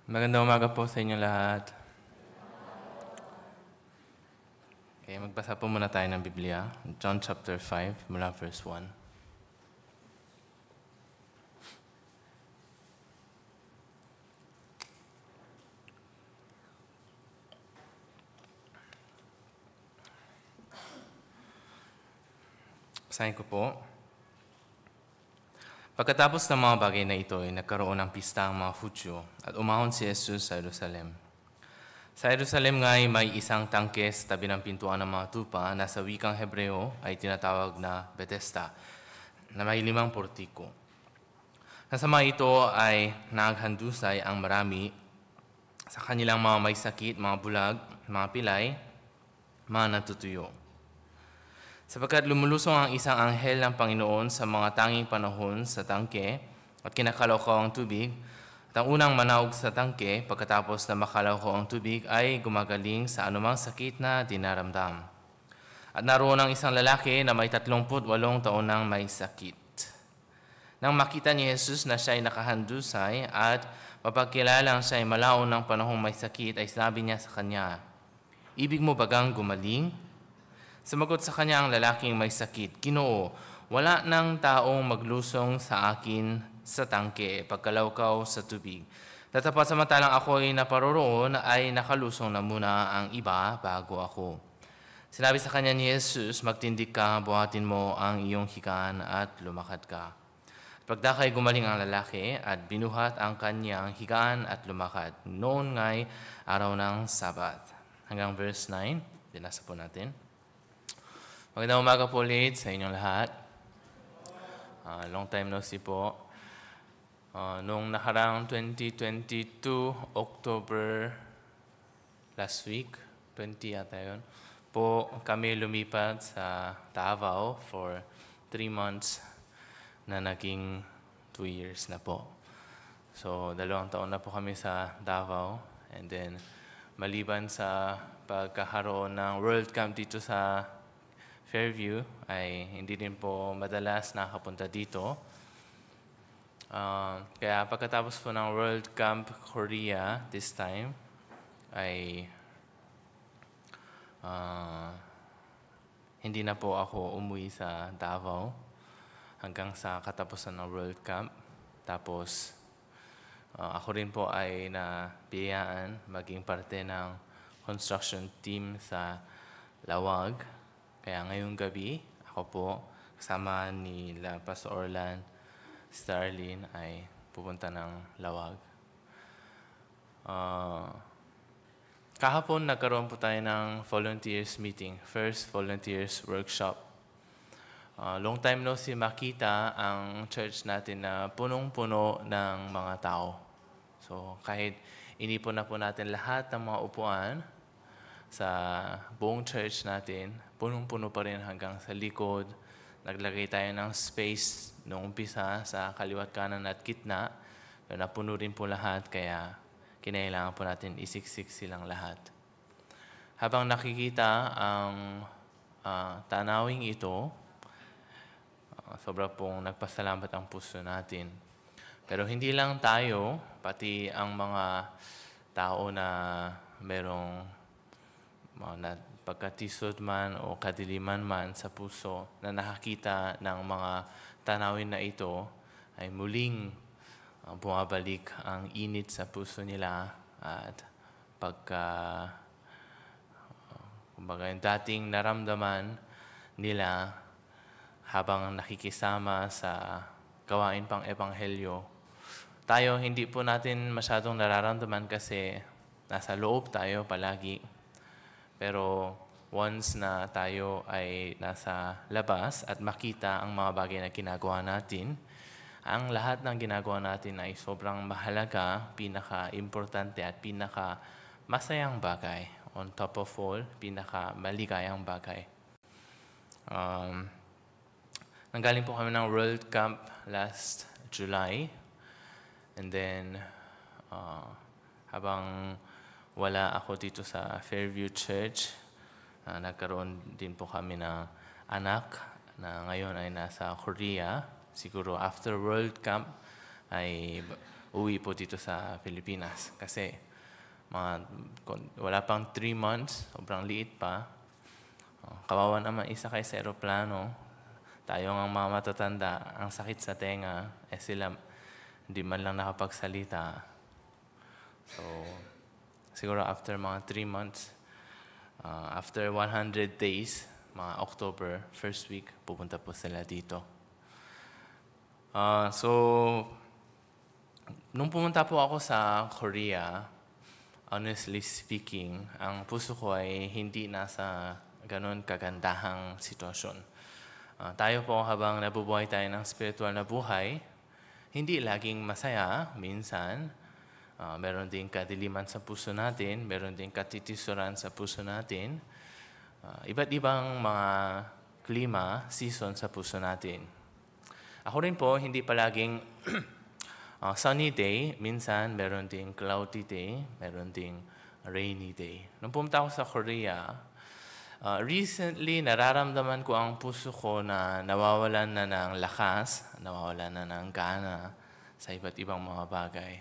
Magandang umaga po sa inyo lahat. Okay, magbasa po muna tayo ng Biblia. John chapter 5, mula verse 1. Basahin ko po. Pagkatapos ng mga bagay na ito, ay nagkaroon ng pista ang mga Hudyo at umahon si Jesus sa Jerusalem. Sa Jerusalem nga ay may isang tangke sa tabi ng pintuan ng mga tupa na sa wikang Hebreo ay tinatawag na Bethesda, na may 5 portiko. Sa mga ito ay naghandusay ang marami sa kanilang mga may sakit, mga bulag, mga pilay, mga natutuyo. Sapagkat lumulusong ang isang anghel ng Panginoon sa mga tanging panahon sa tangke at kinakalawkaw ang tubig, at ang unang manaog sa tangke pagkatapos na makalawkaw ang tubig ay gumagaling sa anumang sakit na dinaramdam. At naroon ang isang lalaki na may 38 taon nang may sakit. Nang makita ni Jesus na siya ay nakahandusay at mapagkilalang siya ay malaon ng panahong may sakit, ay sinabi niya sa kanya, "Ibig mo bagang gumaling?" Sumagot sa kanya ang lalaking may sakit, "Ginoo, wala nang taong maglusong sa akin sa tangke pagkalawkaw sa tubig. Tatapat samantalang ako ay naparoroon ay nakalusong na muna ang iba bago ako." Sinabi sa kanya ni Jesus, "Magtindig ka, buhatin mo ang iyong higaan at lumakad ka." Pagdakay gumaling ang lalaki at binuhat ang kanyang higaan at lumakad. Noon nga'y araw ng Sabat. Hanggang verse 9, binasa po natin. Magandang umaga po ulit sa inyong lahat. Long time no see po. Noong nakarang 2022, October, last week, 20 yata yun, po kami lumipat sa Davao for 3 months na naging 2 years na po. So, 2 taon na po kami sa Davao. And then, maliban sa pagkakaroon ng World Camp dito sa Fairview, ay hindi din po madalas nakapunta dito. Kaya pagkatapos po ng World Camp Korea this time, ay hindi na po ako umuwi sa Davao hanggang sa katapusan ng World Camp. Tapos ako rin po ay nabiyayaan maging parte ng construction team sa Lawag. Kaya ngayong gabi, ako po, kasama ni Pastor Orlan, Starlin, ay pupunta ng Lawag. Kahapon, nagkaroon po tayo ng volunteers meeting, first volunteers workshop. Long time no si makita ang church natin na punong-puno ng mga tao. So kahit inipon na po natin lahat ng mga upuan sa buong church natin, punong-puno pa rin hanggang sa likod. Naglagay tayo ng space noong umpisa sa kaliwat kanan at gitna. Pero napuno rin po lahat, kaya kinailangan po natin isiksik silang lahat. Habang nakikita ang tanawing ito, sobra pong nagpasalamat ang puso natin. Pero hindi lang tayo, pati ang mga tao na merong na pagkatisod man o kadiliman man sa puso na nakakita ng mga tanawin na ito, ay muling bumabalik ang init sa puso nila at kumbaga yung dating naramdaman nila habang nakikisama sa gawain pang ebanghelyo. Tayo hindi po natin masyadong nararamdaman kasi nasa loob tayo palagi. Pero once na tayo ay nasa labas at makita ang mga bagay na ginagawa natin, ang lahat ng ginagawa natin ay sobrang mahalaga, pinaka-importante at pinaka-masayang bagay. On top of all, pinaka-maligayang bagay. Nanggaling po kami ng World Camp last July. And then, habang wala ako dito sa Fairview Church, nagkaroon din po kami ng anak na ngayon ay nasa Korea. Siguro after World Camp ay uwi po dito sa Pilipinas. Kasi wala pang 3 months, sobrang liit pa. Kawawa naman isa kay sa aeroplano. Tayo ang mga matatanda, ang sakit sa tenga, sila hindi man lang nakapagsalita. So, siguro after mga 3 months, after 100 days, mga October, first week, pupunta po sila dito. So, nung pumunta po ako sa Korea, honestly speaking, ang puso ko ay hindi nasa ganon kagandahang sitwasyon. Tayo po habang nabubuhay tayo ng spiritual na buhay, hindi laging masaya, minsan. Meron din kadiliman sa puso natin, meron din katitisuran sa puso natin. Iba't ibang mga klima, season sa puso natin. Ako rin po, hindi palaging sunny day, minsan meron din cloudy day, meron din rainy day. Nung pumunta ako sa Korea, recently nararamdaman ko ang puso ko na nawawalan na ng lakas, nawawalan na ng gana sa iba't ibang mga bagay.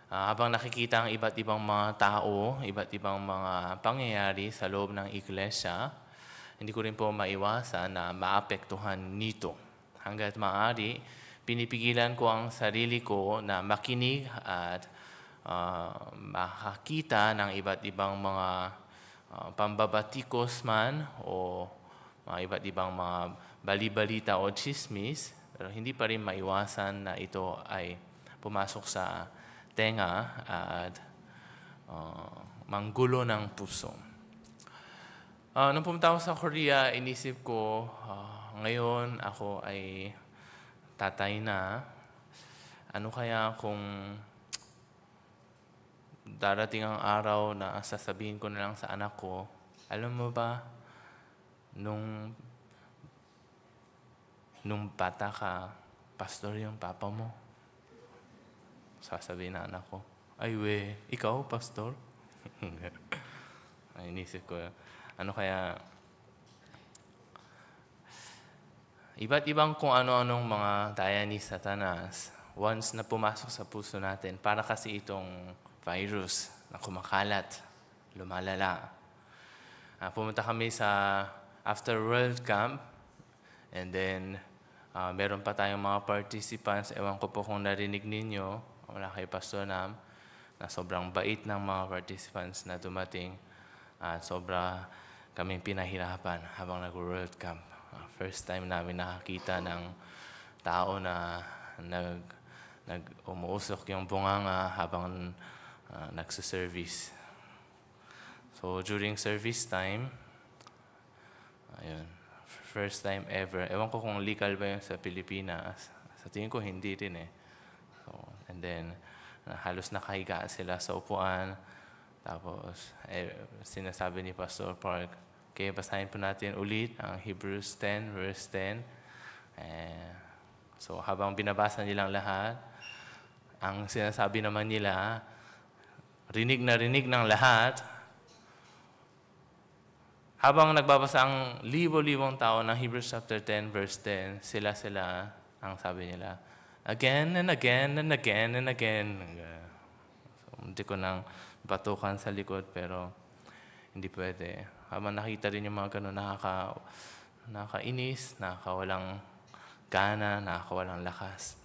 Habang nakikita ang iba't ibang mga tao, iba't ibang mga pangyayari sa loob ng iglesia, hindi ko rin po maiwasan na maapektuhan nito. Hanggat maaari, pinipigilan ko ang sarili ko na makinig at makakita ng iba't ibang mga pambabatikos man o iba't ibang mga bali-balita o chismis, pero hindi pa rin maiwasan na ito ay pumasok sa tenga at manggulo ng puso. Nung pumunta ako sa Korea, inisip ko, ngayon ako ay tatay na. Ano kaya kung darating ang araw na sasabihin ko na lang sa anak ko, alam mo ba, nung bata ka, pastor yung papa mo. Sasabihin na anak ko, ay we, ikaw pastor? Ay, inisip ko, ano kaya, iba't ibang kung ano-anong mga daya ni Satanas, once na pumasok sa puso natin, para kasi itong virus na kumakalat, lumalala. Pumunta kami sa After World Camp, and then meron pa tayong mga participants, ewan ko po kung narinig ninyo, wala kay Pastor Nam, na sobrang bait ng mga participants na dumating at sobra kaming pinahirapan habang nag-World Camp. First time namin nakakita ng tao na umuusok yung bunganga habang nagsuservice. So during service time, ayun, first time ever. Ewan ko kung legal ba yun sa Pilipinas. Sa tingin ko hindi rin eh. So, and then, halos nakahiga sila sa upuan. Tapos, sinasabi ni Pastor Park, okay, basahin po natin ulit ang Hebrews 10, verse 10. So, habang binabasa nilang lahat, ang sinasabi naman nila, rinig na rinig ng lahat, habang nagbabasa ang libo-libong tao ng Hebrews chapter 10, verse 10, sila ang sabi nila, again and again and again and again. So, hindi ko nang batukan sa likod, pero hindi pwede. Habang nakita rin yung mga ganun, nakakainis, nakakawalang gana, nakakawalang lakas.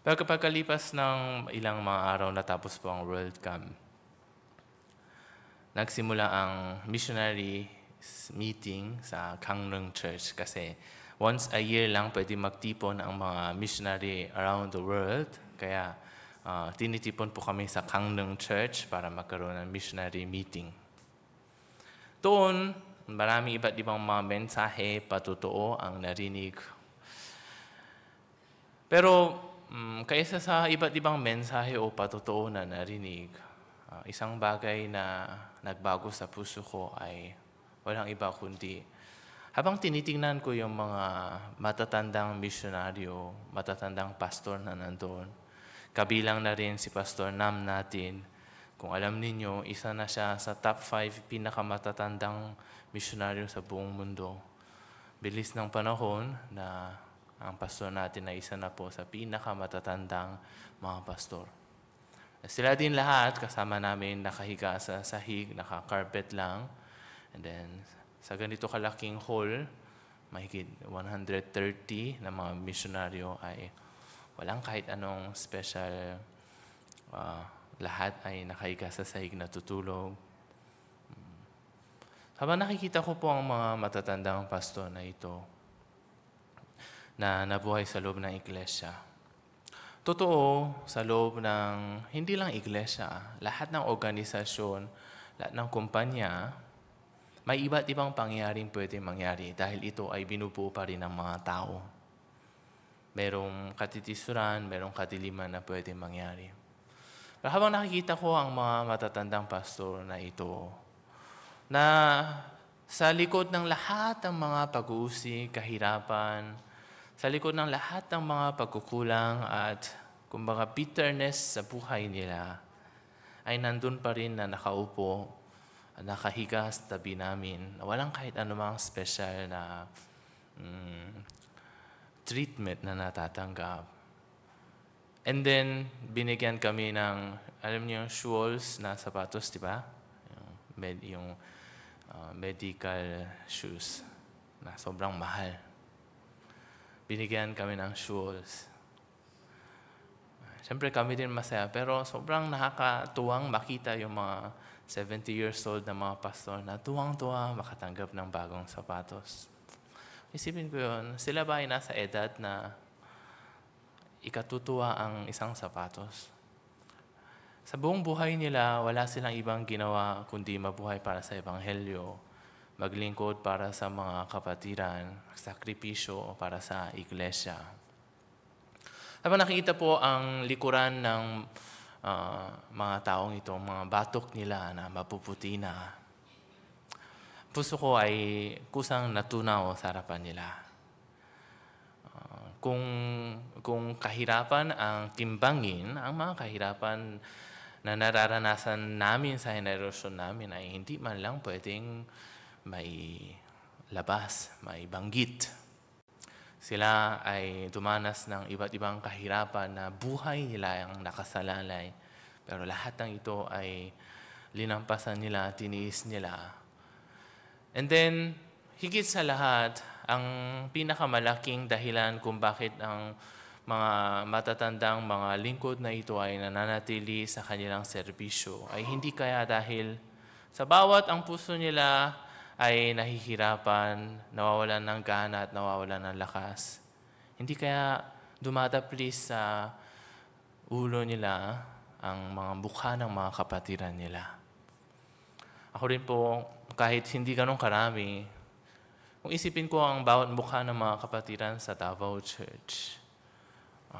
Pero kapag kalipas ng ilang mga araw natapos po ang World Camp, nagsimula ang missionary meeting sa Gangneung Church kasi once a year lang pwede magtipon ang mga missionary around the world. Kaya tinitipon po kami sa Gangneung Church para magkaroon ng missionary meeting. Doon, maraming iba't ibang mga mensahe, patotoo ang narinig. Pero kaysa sa iba't ibang mensahe o patotoo na narinig, isang bagay na nagbago sa puso ko ay walang iba kundi habang tinitingnan ko yung mga matatandang misyonaryo, matatandang pastor na nandoon, kabilang na rin si Pastor Nam natin. Kung alam ninyo, isa na siya sa top 5 pinakamatatandang misyonaryo sa buong mundo. Bilis ng panahon na ang pastor natin ay isa na po sa pinakamatatandang mga pastor. Sila din lahat, kasama namin nakahiga sa sahig, naka-carpet lang. And then, sa ganito kalaking hall, mahigit 130 na mga misyonaryo ay walang kahit anong special. Lahat ay nakahiga sa sahig na tutulog. Habang nakikita ko po ang mga matatandang pastor na ito na nabuhay sa loob ng iglesia. Totoo, sa loob ng hindi lang iglesia, lahat ng organisasyon, lahat ng kumpanya, may iba't ibang pangyayaring pwede mangyari dahil ito ay binubuo pa rin ng mga tao. Merong katitisuran, merong kadiliman na pwede mangyari. Pero habang nakikita ko ang mga matatandang pastor na ito, na sa likod ng lahat ng mga pag-uusig, kahirapan, sa likod ng lahat ng mga pagkukulang at kumbaga bitterness sa buhay nila, ay nandun pa rin na nakaupo at nakahiga sa tabi namin na walang kahit anumang special na treatment na natatanggap. And then, binigyan kami ng, alam niyo yung shoes na sapatos, di ba? Yung medical shoes na sobrang mahal. Binigyan kami ng shoes. Siyempre kami din masaya, pero sobrang nakakatuwang makita yung mga 70 years old na mga pastor na tuwang-tuwa makatanggap ng bagong sapatos. Isipin ko yun, sila ba ay nasa edad na ikatutuwa ang isang sapatos? Sa buong buhay nila, wala silang ibang ginawa kundi mabuhay para sa Ebanghelyo, maglingkod para sa mga kapatiran, sakripisyo para sa iglesia. Habang nakikita po ang likuran ng mga taong ito, mga batok nila na mapuputi na, puso ko ay kusang natunaw sa harapan nila. Kung kahirapan ang timbangin, ang mga kahirapan na nararanasan namin sa henerasyon namin ay hindi man lang pwedeng may labas, may banggit. Sila ay dumanas ng iba't ibang kahirapan na buhay nila ang nakasalalay. Pero lahat ng ito ay linampasan nila, tiniis nila. And then, higit sa lahat, ang pinakamalaking dahilan kung bakit ang mga matatandang mga lingkod na ito ay nananatili sa kanilang serbisyo ay hindi kaya dahil sa bawat ang puso nila ay nahihirapan, nawawalan ng gana at nawawalan ng lakas. Hindi kaya dumadaplis sa ulo nila ang mga mukha ng mga kapatiran nila. Ako rin po, kahit hindi ganun karami, kung isipin ko ang bawat mukha ng mga kapatiran sa Davao Church,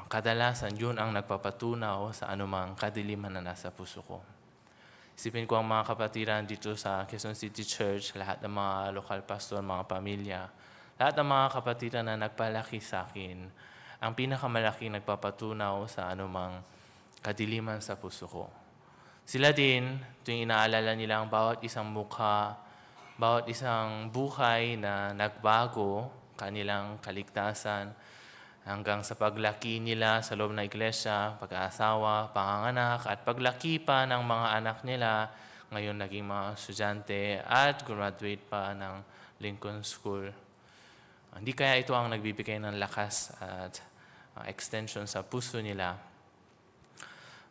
kadalasan yun ang nagpapatunaw sa anumang kadiliman na nasa puso ko. Isipin ko ang mga kapatiran dito sa Quezon City Church, lahat ng mga lokal pastor, mga pamilya, lahat ng mga kapatiran na nagpalaki sa akin, ang pinakamalaking nagpapatunaw sa anumang kadiliman sa puso ko. Sila din, tuwing inaalala nila ang bawat isang mukha, bawat isang buhay na nagbago, kanilang kaligtasan, hanggang sa paglaki nila sa loob ng iglesia, pag-aasawa, panganganak, at paglaki pa ng mga anak nila, ngayon naging mga estudyante at graduate pa ng Lincoln School. Hindi kaya ito ang nagbibigay ng lakas at extension sa puso nila.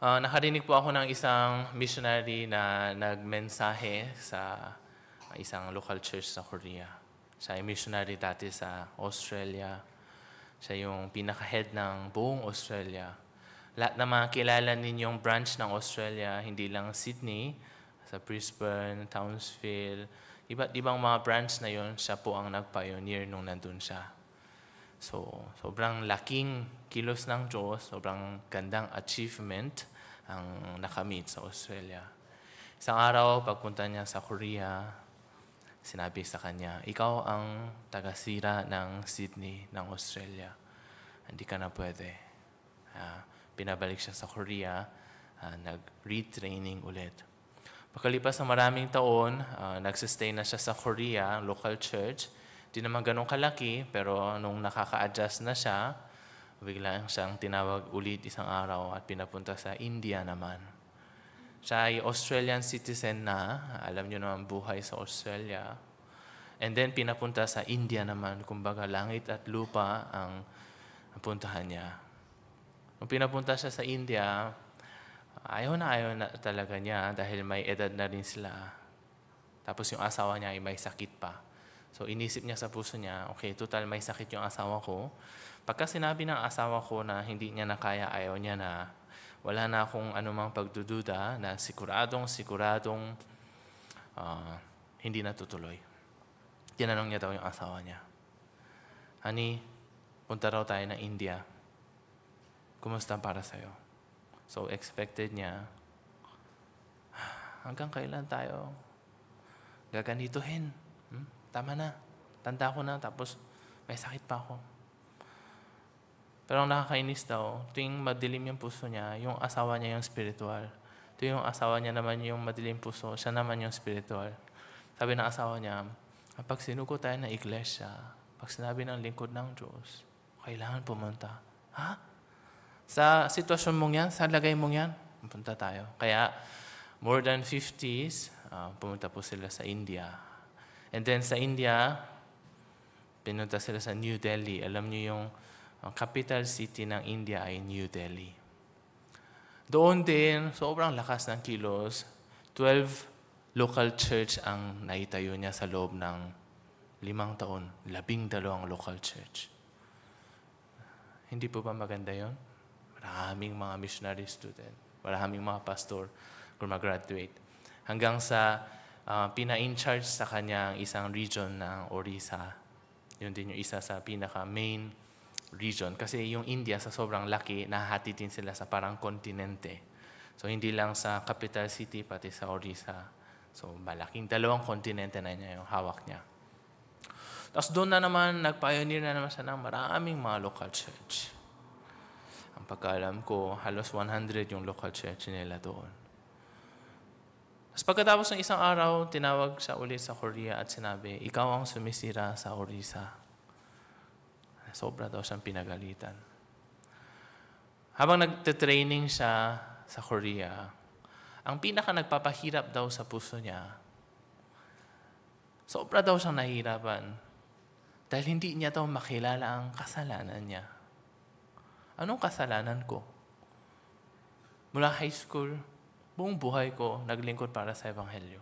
Nakarinig po ako ng isang missionary na nagmensahe sa isang local church sa Korea. Siya ay missionary dati sa Australia. Siya yung pinaka-head ng buong Australia. Lahat ng mga kilala ninyong branch ng Australia, hindi lang Sydney, sa Brisbane, Townsville, iba't ibang mga branch na yon, siya po ang nag-pioneer nung nandun siya. So, sobrang laking kilos ng Diyos, sobrang gandang achievement ang nakamit sa Australia. Isang araw, pagpunta niya sa Korea, sinabi sa kanya, ikaw ang taga-sira ng Sydney, ng Australia. Hindi ka na pwede. Pinabalik siya sa Korea, nag-retraining ulit. Pagkalipas ng maraming taon, nagsistay na siya sa Korea, local church. Di naman ganun kalaki, pero nung nakaka-adjust na siya, bigla siyang tinawag ulit isang araw at pinapunta sa India naman. Siya ay Australian citizen na, alam niyo naman buhay sa Australia. And then pinapunta sa India naman, kumbaga langit at lupa ang puntahan niya. Nung pinapunta siya sa India, ayaw na talaga niya dahil may edad na rin sila. Tapos yung asawa niya ay may sakit pa. So inisip niya sa puso niya, okay, total may sakit yung asawa ko. Pagka sinabi ng asawa ko na hindi niya na kaya, ayaw niya na, wala na akong anumang pagdududa na siguradong hindi natutuloy. Tinanong niya daw yung asawa niya, honey, punta raw tayo ng India. Kumusta para sa'yo? So expected niya, hanggang kailan tayo gaganituhin? Tama na. Tanda ko na. Tapos may sakit pa ako. Pero ang nakakainis daw, tuwing madilim yung puso niya, yung asawa niya yung spiritual. Tuwing yung asawa niya naman yung madilim puso, siya naman yung spiritual. Sabi ng asawa niya, pag sinuko tayo ng iglesia, pag sinabi ng lingkod ng Diyos, kailangan pumunta. Ha? Sa sitwasyon mong yan, sa lagay mong yan, pumunta tayo. Kaya more than 50s, pumunta po sila sa India. And then sa India, pinunta sila sa New Delhi. Alam niyo yung capital city ng India ay New Delhi. Doon din, sobrang lakas ng kilos. 12 local church ang naitayo niya sa loob ng 5 taon. 12 local church. Hindi po ba maganda yon? Maraming mga missionary student, maraming mga pastor graduate. Hanggang sa pina-in-charge sa kanya ang isang region ng Orissa. Yun din yung isa sa pinaka-main region. Kasi yung India sa sobrang laki, nahati din sila sa parang kontinente. So hindi lang sa capital city, pati sa Orissa. So malaking 2 kontinente na niya yung hawak niya. Tapos doon na naman, nag-pioneer na naman siya ng maraming mga local church. Ang pagkaalam ko, halos 100 yung local church nila doon. Tapos pagkatapos ng isang araw, tinawag siya ulit sa Korea at sinabi, ikaw ang sumisira sa Orissa. Sobra daw siyang pinagalitan. Habang nagte-training siya sa Korea, ang pinaka nagpapahirap daw sa puso niya, sobra daw siyang nahihirapan dahil hindi niya daw makilala ang kasalanan niya. Anong kasalanan ko? Mula high school, buong buhay ko, naglingkod para sa Ebanghelyo.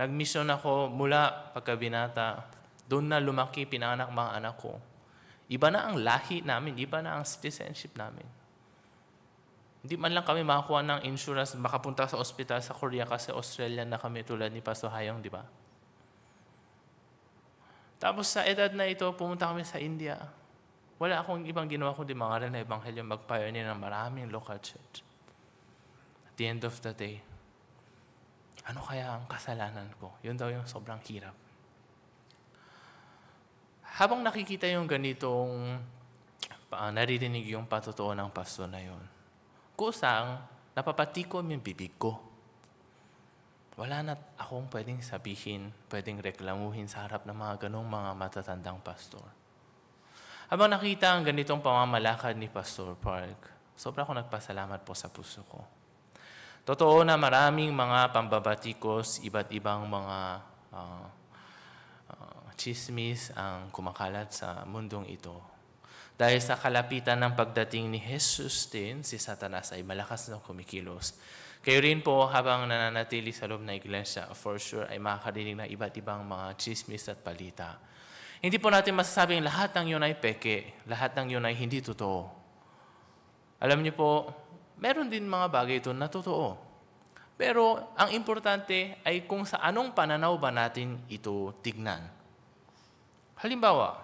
Nag-mission ako mula pagkabinata. Doon na lumaki, pinanganak mga anak ko. Iba na ang lahi namin, iba na ang citizenship namin. Hindi man lang kami makakuha ng insurance, makapunta sa ospital sa Korea kasi Australian na kami tulad ni Pastor Hayong, di ba? Tapos sa edad na ito, pumunta kami sa India. Wala akong ibang ginawa kundi mga rin na Ebanghelyo, mag-pioneer ng maraming local church. At the end of the day, ano kaya ang kasalanan ko? Yun daw yung sobrang hirap. Habang nakikita yung ganitong, naririnig yung patotoo ng pastor na yun, kusang napapatikom yung bibig ko. Wala na akong pwedeng sabihin, pwedeng reklamuhin sa harap ng mga ganong mga matatandang pastor. Habang nakita ang ganitong pamamalakad ni Pastor Park, sobra akong nagpasalamat po sa puso ko. Totoo na maraming mga pambabatikos, iba't ibang mga chismis ang kumakalat sa mundong ito. Dahil sa kalapitan ng pagdating ni Jesus din, si Satanas ay malakas na kumikilos. Kayo rin po, habang nananatili sa loob ng iglesia, for sure ay makakarinig na iba't ibang mga chismis at balita. Hindi po natin masasabing lahat ng yun ay peke, lahat ng yun ay hindi totoo. Alam niyo po, meron din mga bagay ito na totoo. Pero ang importante ay kung sa anong pananaw ba natin ito tignan. Halimbawa,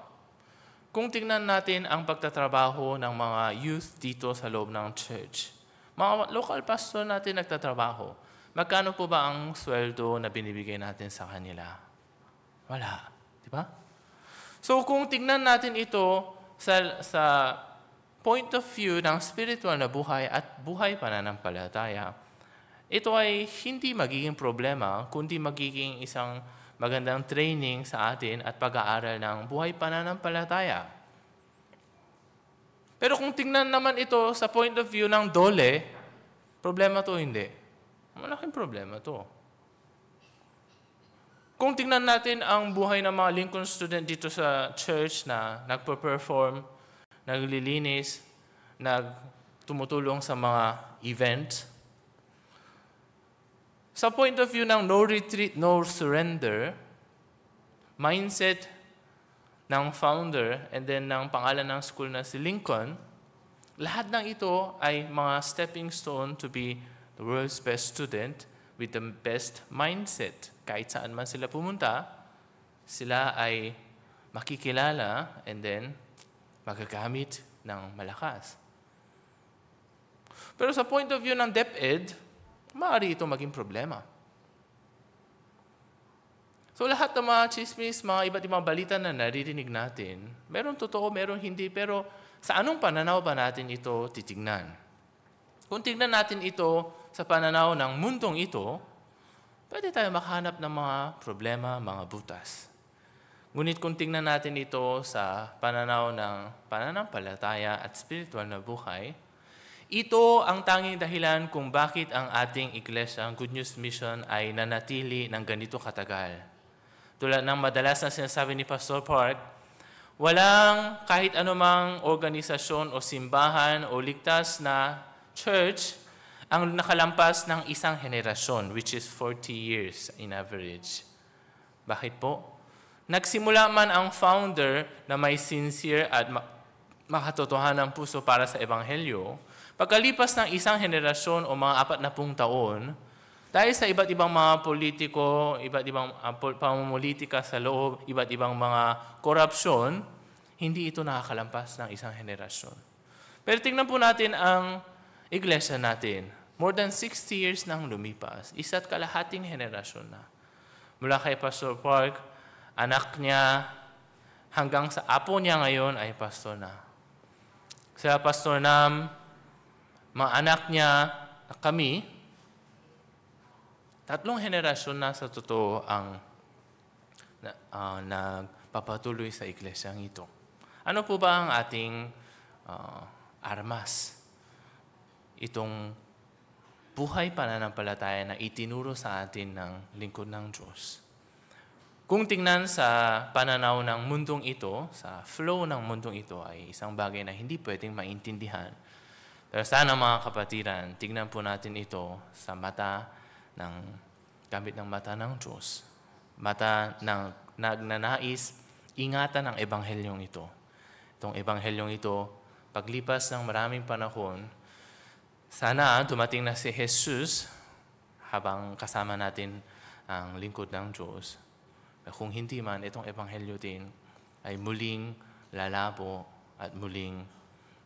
kung tignan natin ang pagtatrabaho ng mga youth dito sa loob ng church, mga local pastor natin nagtatrabaho, magkano po ba ang sweldo na binibigay natin sa kanila? Wala. Di ba? So kung tignan natin ito sa point of view ng spiritual na buhay at buhay pananampalataya, ito ay hindi magiging problema, kundi magiging isang magandang training sa atin at pag-aaral ng buhay pananampalataya. Pero kung tingnan naman ito sa point of view ng dole, problema to hindi. Malaking problema to. Kung tingnan natin ang buhay ng mga Lincoln student dito sa church na nagpo-perform, naglilinis, tumutulong sa mga events, sa point of view ng no retreat, no surrender, mindset ng founder and then ng pangalan ng school na si Lincoln, lahat ng ito ay mga stepping stone to be the world's best student with the best mindset. Kahit saan man sila pumunta, sila ay makikilala and then magagamit ng malakas. Pero sa point of view ng DepEd, maaari ito maging problema. So lahat ng mga chismis, mga iba't ibang balita na naririnig natin, meron totoo, meron hindi, pero sa anong pananaw ba natin ito titignan? Kung tignan natin ito sa pananaw ng mundong ito, pwede tayo makahanap ng mga problema, mga butas. Ngunit kung tignan natin ito sa pananaw ng pananampalataya at spiritual na buhay, ito ang tanging dahilan kung bakit ang ating iglesia, ang Good News Mission, ay nanatili ng ganito katagal. Tulad ng madalas na sinasabi ni Pastor Park, walang kahit anumang organisasyon o simbahan o ligtas na church ang nakalampas ng isang henerasyon, which is 40 years in average. Bakit po? Nagsimula man ang founder na may sincere at makatotohanang puso para sa Ebanghelyo, pagkalipas ng isang henerasyon o mga 40 taon, dahil sa iba't ibang mga politiko, iba't ibang pamumulitika sa loob, iba't ibang mga korupsyon, hindi ito nakakalampas ng isang henerasyon. Pero tingnan po natin ang iglesia natin. More than 60 years nang lumipas, isa't kalahating henerasyon na. Mula kay Pastor Park, anak niya, hanggang sa apo niya ngayon ay pastor na. Sa Pastor Nam, mga anak niya, kami, 3 henerasyon na sa totoo ang nagpapatuloy sa iglesyang ito. Ano po ba ang ating armas? Itong buhay pananampalataya na itinuro sa atin ng lingkod ng Diyos. Kung tingnan sa pananaw ng mundong ito, sa flow ng mundong ito, ay isang bagay na hindi pwedeng maintindihan. Pero sana mga kapatiran, tingnan po natin ito sa gamit ng mata ng Diyos. Mata ng nagnanais, ingatan ang ebanghelyong ito. Itong ebanghelyong ito, paglipas ng maraming panahon, sana dumating na si Jesus habang kasama natin ang lingkod ng Diyos. Kung hindi man, itong ebanghelyo din ay muling lalabo at muling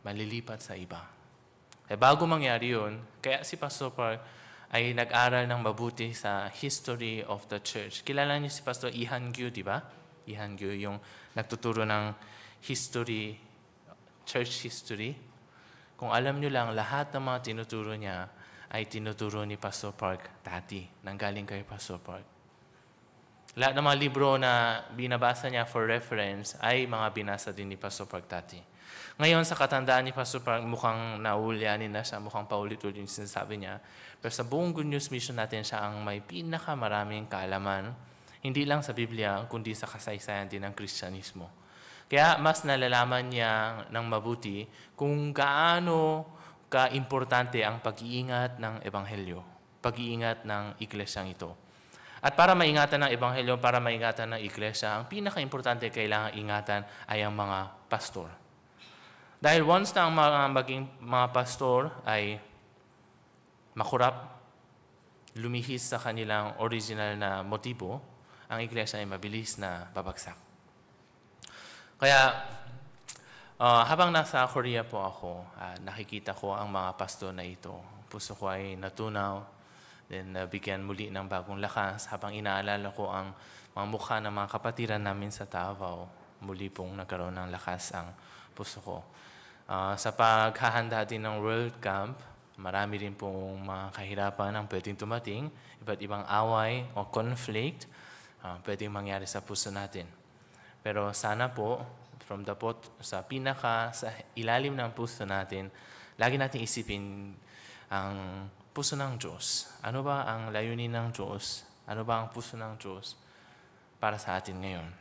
malilipat sa iba. Bago mangyari yun, kaya si Pastor Park ay nag-aral ng mabuti sa history of the church. Kilala niyo si Pastor Ihan Gyu, di ba? Ihan Gyu, yung nagtuturo ng history, church history. Kung alam niyo lang, lahat ng mga tinuturo niya ay tinuturo ni Pastor Park dati, nanggaling kay Pastor Park. Lahat ng mga libro na binabasa niya for reference ay mga binasa din ni Pastor Park dati. Ngayon, sa katandaan ni Pastor Park, mukhang naulyanin na siya, mukhang paulit-ulit yung sinasabi niya. Pero sa buong Good News Mission natin, siya ang may pinakamaraming kaalaman, hindi lang sa Biblia, kundi sa kasaysayan din ng Kristyanismo. Kaya mas nalalaman niya ng mabuti kung gaano ka-importante ang pag-iingat ng Ebanghelyo, pag-iingat ng iglesyang ito. At para maingatan ng Ebanghelyo, para maingatan ng iglesia, ang pinaka-importante kailangan ingatan ay ang mga pastor. Dahil once na ang maging mga pastor ay makurap, lumihis sa kanilang original na motibo, ang iglesia ay mabilis na babagsak. Kaya habang nasa Korea po ako, nakikita ko ang mga pastor na ito. Puso ko ay natunaw, then bigyan muli ng bagong lakas habang inaalala ko ang mga mukha ng mga kapatiran namin sa Davao. Muli pong nagkaroon ng lakas ang puso ko. Sa paghahanda din ng World Camp, marami rin pong mga kahirapan ang pwedeng tumating, iba't ibang away o conflict. pwedeng mangyari sa puso natin. Pero sana po, sa ilalim ng puso natin, lagi natin isipin ang puso ng Diyos. Ano ba ang layunin ng Diyos? Ano ba ang puso ng Diyos para sa atin ngayon?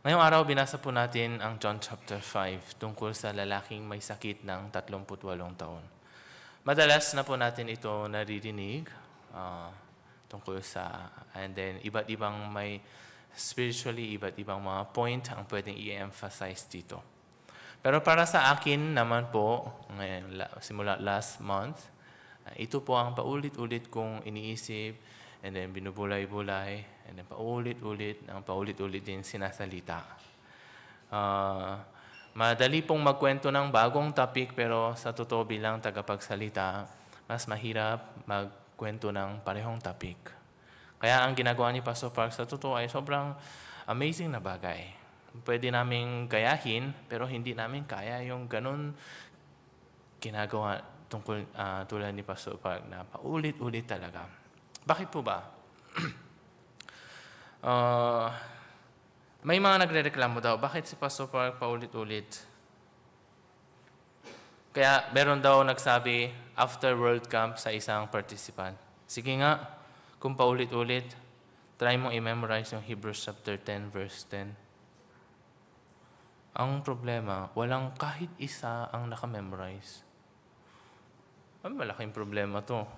Ngayong araw, binasa po natin ang John chapter 5 tungkol sa lalaking may sakit ng 38 taon. Madalas na po natin ito naririnig tungkol sa, and then iba't ibang iba't ibang mga point ang pwedeng i-emphasize dito. Pero para sa akin naman po, simula last month, ito po ang paulit-ulit kong iniisip, and then binubulay-bulay, and then paulit-ulit din sinasalita. Madali pong magkwento ng bagong topic, pero sa totoo bilang tagapagsalita, mas mahirap magkwento ng parehong topic. Kaya ang ginagawa ni Pastor Park sa totoo ay sobrang amazing na bagay. Pwede namin gayahin, pero hindi namin kaya yung ganun ginagawa tulad ni Pastor Park na paulit-ulit talaga. Bakit po ba? May mga nagre-reklamo daw, bakit si Pastor Park paulit-ulit? Kaya meron daw nagsabi after World Camp sa isang participant, sige nga, kung paulit-ulit, try mong i-memorize yung Hebrews chapter 10, verse 10. Ang problema, walang kahit isa ang nakamemorize. Malaking problema to.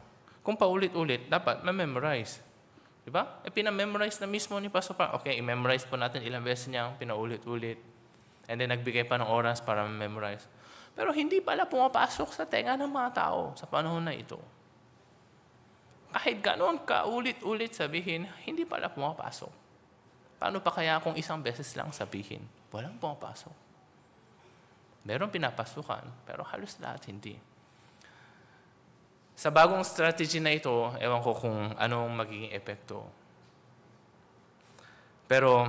Kung paulit-ulit, dapat ma-memorize. Diba? Pinamemorize na mismo ni Pastor Park. Okay, i-memorize po natin ilang beses niya pinaulit-ulit. And then nagbigay pa ng oras para ma-memorize. Pero hindi pala pumapasok sa tenga ng mga tao sa panahon na ito. Kahit gano'n ka-ulit-ulit sabihin, hindi pala pumapasok. Paano pa kaya kung isang beses lang sabihin? Walang pumapasok. Meron pinapasukan, pero halos lahat hindi. Sa bagong strategy na ito, ewan ko kung anong magiging epekto. Pero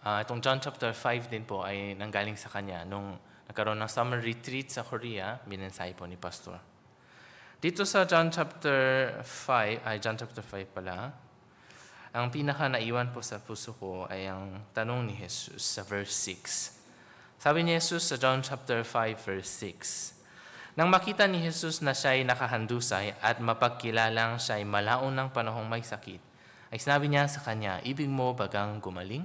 itong John chapter 5 din po ay nanggaling sa kanya. Nung nagkaroon ng summer retreat sa Korea, binensahe po ni Pastor. Dito sa John chapter 5 pala, ang pinaka naiwan po sa puso ko ay ang tanong ni Jesus sa verse 6. Sabi ni Jesus sa John chapter 5 verse 6, nang makita ni Jesus na siya'y nakahandusay at mapagkilalang siya'y malaon ng panahong may sakit, ay sinabi niya sa kanya, ibig mo bagang gumaling?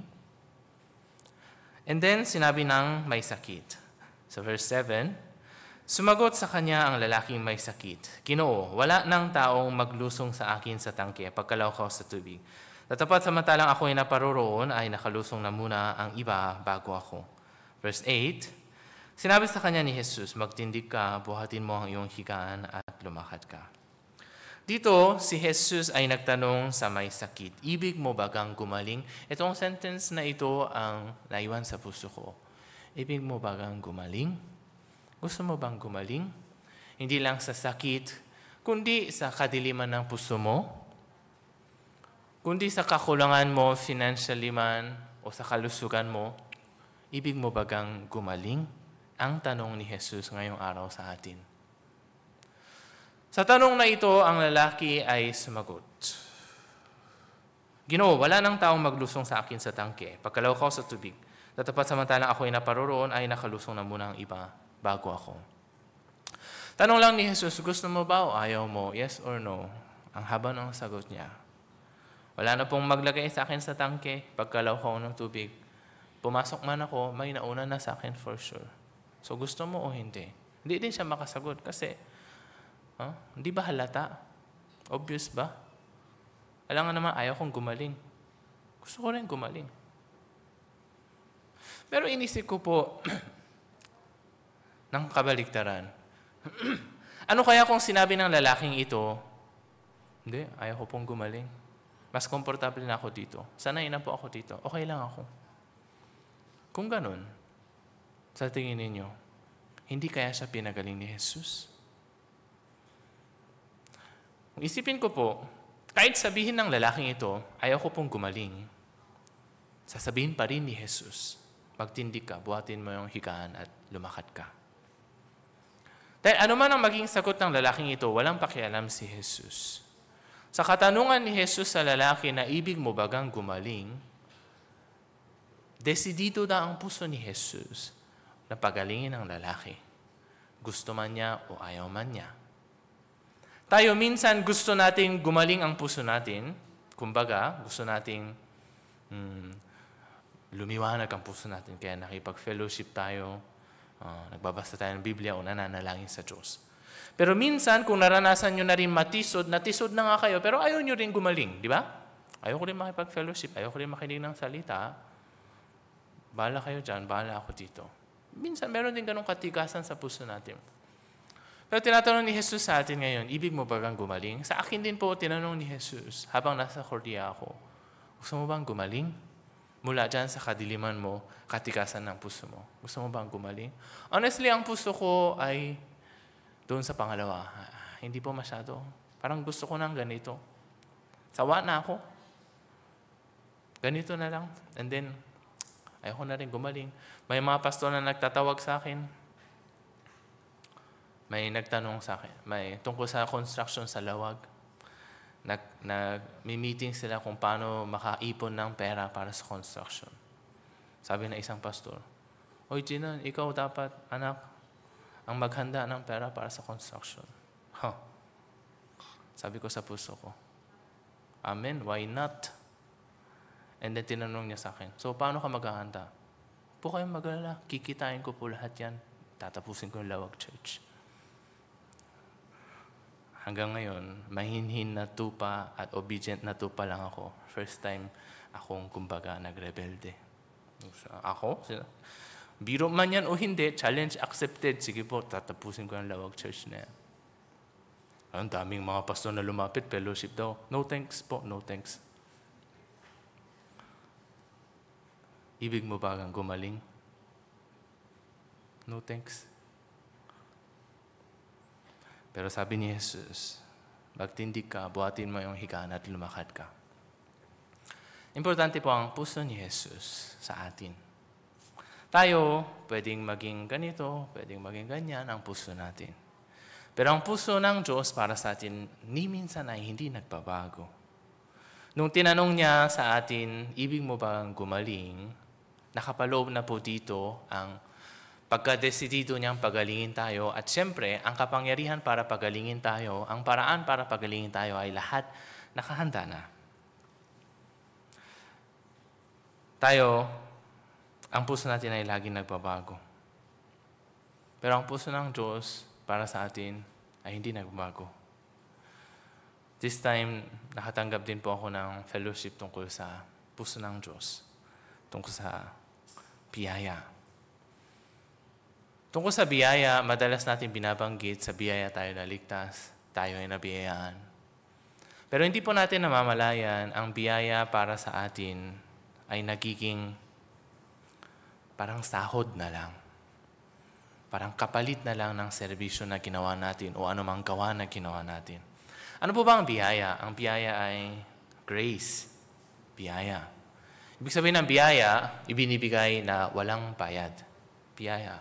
And then sinabi ng may sakit. Sa verse 7, sumagot sa kanya ang lalaking may sakit, Ginoo, wala nang taong maglusong sa akin sa tangke pagkalaw ko sa tubig. Tatapat samantalang ako'y naparoroon ay nakalusong na muna ang iba bago ako. Verse 8, sinabi sa kanya ni Jesus, magtindig ka, buhatin mo ang iyong higaan at lumakad ka. Dito, si Jesus ay nagtanong sa may sakit, ibig mo bagang gumaling? Itong sentence na ito ang naiwan sa puso ko. Ibig mo bagang gumaling? Gusto mo bang gumaling? Hindi lang sa sakit, kundi sa kadiliman ng puso mo, kundi sa kakulangan mo financially man o sa kalusugan mo, ibig mo bagang gumaling? Ang tanong ni Jesus ngayong araw sa atin. Sa tanong na ito, ang lalaki ay sumagot. Ginoo, wala nang taong maglusong sa akin sa tangke. Pagkalaw ko sa tubig, tatapat samantalang ako'y naparoroon ay nakalusong na muna ang iba bago ako. Tanong lang ni Jesus, gusto mo ba o ayaw mo? Yes or no? Ang haba ng sagot niya. Wala na pong maglagay sa akin sa tangke, pagkalaw ko ng tubig. Pumasok man ako, may nauna na sa akin for sure. So gusto mo o hindi? Hindi din siya makasagot kasi, hindi ba halata? Obvious ba? Alam nga naman, ayaw kong gumaling. Gusto ko rin gumaling. Pero inisip ko po, ng kabaligtaran. Ano kaya kung sinabi ng lalaking ito, hindi, ayaw ko pong gumaling. Mas komportable na ako dito. Sanay na po ako dito. Okay lang ako. Kung ganun, sa tingin ninyo, hindi kaya siya pinagaling ni Jesus? Kung isipin ko po, kahit sabihin ng lalaking ito, ayaw ko pong gumaling, sasabihin pa rin ni Jesus, magtindig ka, buhatin mo yung higaan at lumakad ka. Dahil ano man ang maging sagot ng lalaking ito, walang pakialam si Jesus. Sa katanungan ni Jesus sa lalaki na ibig mo bagang gumaling, desidido na ang puso ni Jesus na pagalingin ang lalaki. Gusto man niya o ayaw man niya. Tayo minsan gusto nating gumaling ang puso natin. Kumbaga, gusto nating lumiwanag ang puso natin. Kaya nakipag-fellowship tayo, nagbabasa tayo ng Biblia o nananalangin sa Diyos. Pero minsan, kung naranasan nyo na rin natisod na nga kayo, pero ayaw nyo rin gumaling, di ba? Ayaw ko rin makipag-fellowship, ayaw ko rin makinig ng salita. Bahala kayo dyan, bahala ako dito. Minsan, meron din ganong katigasan sa puso natin. Pero tinatanong ni Jesus sa atin ngayon, ibig mo bagang gumaling? Sa akin din po, tinanong ni Jesus, habang nasa Korea ako, gusto mo bang gumaling? Mula dyan sa kadiliman mo, katikasan ng puso mo. Gusto mo bang gumaling? Honestly, ang puso ko ay doon sa pangalawa. Hindi po masyado. Parang gusto ko ng ganito. Sawa na ako. Ganito na lang. And then, ayoko na rin gumaling. May mga pastor na nagtatawag sa akin. May nagtanong sa akin. May tungkol sa construction sa Lawag. May meeting sila kung paano makaipon ng pera para sa construction. Sabi na isang pastor, Oy, Jinan, ikaw dapat, anak, ang maghanda ng pera para sa construction. Sabi ko sa puso ko, Amen, why not? And then tinanong niya sa akin, so paano ka maghahanda? Po kayong mag-alala, kikitain ko po lahat yan. Tatapusin ko yung Lawag Church. Hanggang ngayon, mahinhin na tupa at obedient na tupa lang ako. First time akong kumbaga nagrebelde. Ako? Biro man yan o hindi, challenge accepted. Sige po, tatapusin ko ang Lawag Church na yan. Ang daming mga pastor na lumapit, fellowship daw. No thanks po, no thanks. Ibig mo ba kang gumaling? No thanks. Pero sabi ni Jesus, magtindig ka, buhatin mo yung higana at lumakad ka. Importante po ang puso ni Jesus sa atin. Tayo, pwedeng maging ganito, pwedeng maging ganyan ang puso natin. Pero ang puso ng Diyos para sa atin, ni minsan ay hindi nagbabago. Nung tinanong niya sa atin, ibig mo bang gumaling, nakapaloob na po dito ang pagkadesidido niyang pagalingin tayo at siyempre, ang kapangyarihan para pagalingin tayo, ang paraan para pagalingin tayo ay lahat nakahanda na. Tayo, ang puso natin ay laging nagbabago. Pero ang puso ng Diyos para sa atin ay hindi nagbabago. This time, nakatanggap din po ako ng fellowship tungkol sa puso ng Diyos, tungkol sa biyaya. Tungkol sa biyaya, madalas natin binabanggit sa biyaya tayo naligtas, tayo ay nabiyayaan. Pero hindi po natin namamalayan, ang biyaya para sa atin ay nagiging parang sahod na lang. Parang kapalit na lang ng serbisyo na ginawa natin o anumang gawa na ginawa natin. Ano po ba ang biyaya? Ang biyaya ay grace. Biyaya. Ibig sabihin ng biyaya, ibinibigay na walang bayad. Biyaya.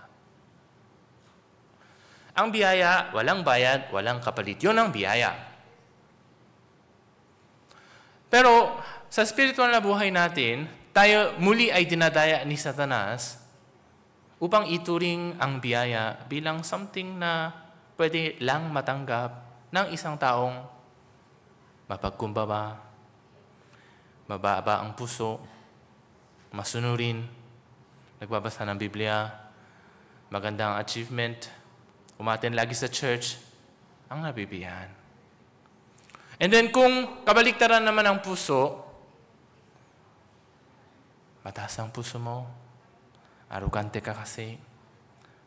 Ang biyaya, walang bayad, walang kapalit. Yun ang biyaya. Pero sa spiritual na buhay natin, tayo muli ay dinadaya ni Satanas upang ituring ang biyaya bilang something na pwede lang matanggap ng isang taong mapagkumbaba, mababa ang puso, masunurin, nagbabasa ng Biblia, magandang achievement, umaten lagi sa church, ang nabibiyahan. And then kung kabaliktaran naman ang puso, mataas ang puso mo, arugante ka kasi,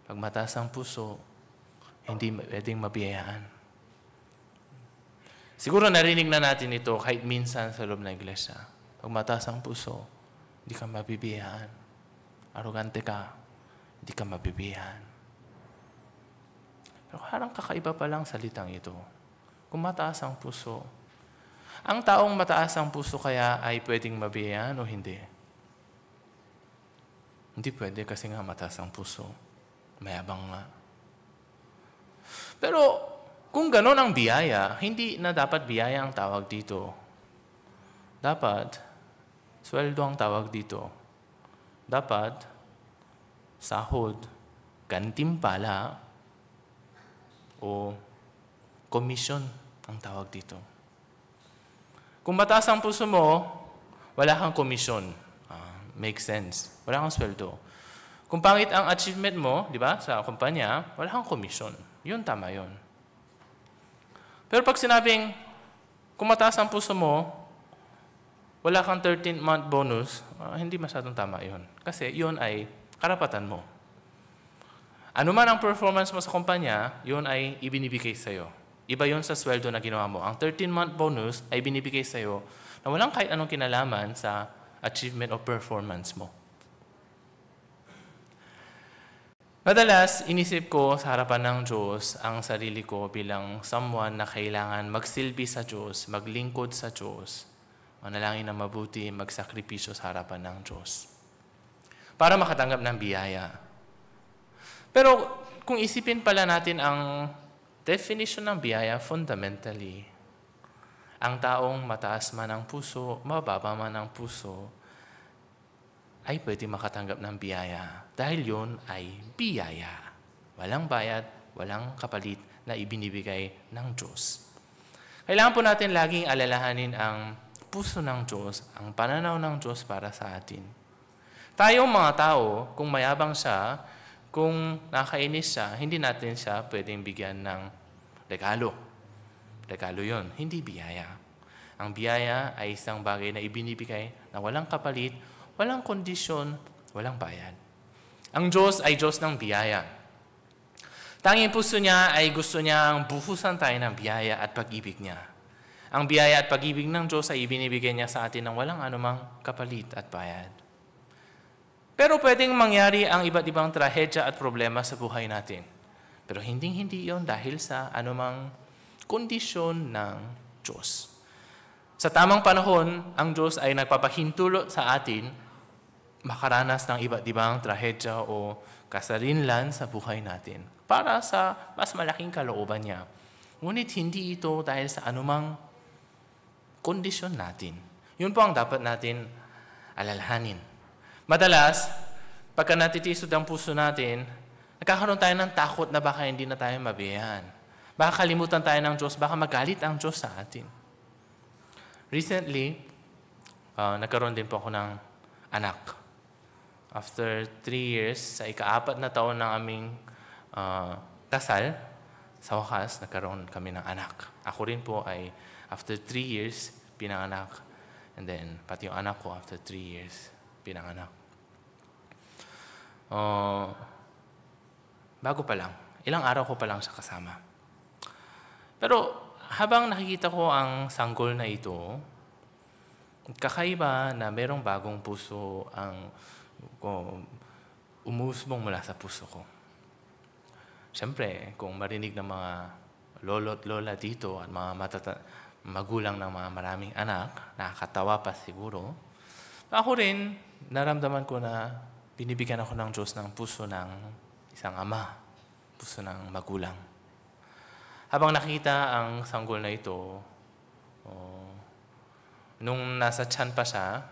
pag mataas ang puso, hindi pwedeng mabiyayaan. Siguro narinig na natin ito kahit minsan sa loob ng iglesia. Pag mataas ang puso, hindi ka mabibiyayaan. Arugante ka, hindi ka mabibiyayaan. Pero parang kakaiba pa lang salitang ito. Kung mataas ang puso, ang taong mataas ang puso kaya ay pwedeng mabiyayaan o hindi? Hindi pwede kasi nga mataas ang puso. Mayabang nga. Pero Kung ganon ang biyaya, hindi na dapat biyaya ang tawag dito. Dapat, sweldo ang tawag dito. Dapat, sahod, gantimpala, o komisyon ang tawag dito. Kung mataas ang puso mo, wala kang komisyon. Makes sense. Wala kang sweldo. Kung pangit ang achievement mo, di ba, sa kumpanya, wala kang komisyon. Yun, tama yun. Pero pag sinabing, kung mataas ang puso mo, wala kang 13-month bonus, hindi masyadong tama yun. Kasi yun ay karapatan mo. Ano man ang performance mo sa kumpanya, yun ay ibinibigay sa'yo. Iba yun sa sweldo na ginawa mo. Ang 13-month bonus ay binibigay sa'yo na walang kahit anong kinalaman sa achievement o performance mo. Madalas, inisip ko sa harapan ng Diyos ang sarili ko bilang someone na kailangan magsilbi sa Diyos, maglingkod sa Diyos, manalangin na mabuti, magsakripisyo sa harapan ng Diyos para makatanggap ng biyaya. Pero kung isipin pala natin ang definition ng biyaya, fundamentally, ang taong mataas man ang puso, mababa man ang puso, ay pwede makatanggap ng biyaya. Dahil yun ay biyaya. Walang bayad, walang kapalit na ibinibigay ng Diyos. Kailangan po natin laging alalahanin ang puso ng Diyos, ang pananaw ng Diyos para sa atin. Tayong mga tao, kung mayabang siya, kung nakainis siya, hindi natin siya pwedeng bigyan ng regalo. Regalo yun, hindi biyaya. Ang biyaya ay isang bagay na ibinibigay na walang kapalit, walang kondisyon, walang bayad. Ang Diyos ay Diyos ng biyaya. Tanging puso niya ay gusto niyang buhusan tayo ng biyaya at pag-ibig niya. Ang biyaya at pag-ibig ng Diyos ay ibinibigay niya sa atin ng walang anumang kapalit at bayad. Pero pwedeng mangyari ang iba't ibang trahedya at problema sa buhay natin. Pero hindi yon dahil sa anumang kondisyon ng Diyos. Sa tamang panahon, ang Diyos ay nagpapahintulot sa atin makaranas ng iba't ibang trahedya o kasarinlan sa buhay natin para sa mas malaking kalooban niya. Ngunit hindi ito dahil sa anumang kondisyon natin. Yun po ang dapat natin alalahanin. Madalas, pagka natitisod ang puso natin, nagkakaroon tayo ng takot na baka hindi na tayo mabiyayaan. Baka kalimutan tayo ng Diyos, baka magalit ang Diyos sa atin. Recently, nagkaroon din po ako ng anak. After 3 years, sa ika-4 na taon ng aming kasal, sa wakas, nagkaroon kami ng anak. Ako rin po ay after 3 years, pinanganak. And then, pati yung anak ko after 3 years, pinanganak. Bago pa lang. Ilang araw ko pa lang siya kasama. Pero habang nakikita ko ang sanggol na ito, kakaiba na merong bagong puso ang umusbong mula sa puso ko. Siyempre, kung marinig ng mga lolo't lola dito at mga magulang ng mga maraming anak, nakakatawa pa siguro, ako rin, naramdaman ko na binibigyan ako ng Diyos ng puso ng isang ama, puso ng magulang. Habang nakita ang sanggol na ito, nung nasa tiyan pa siya,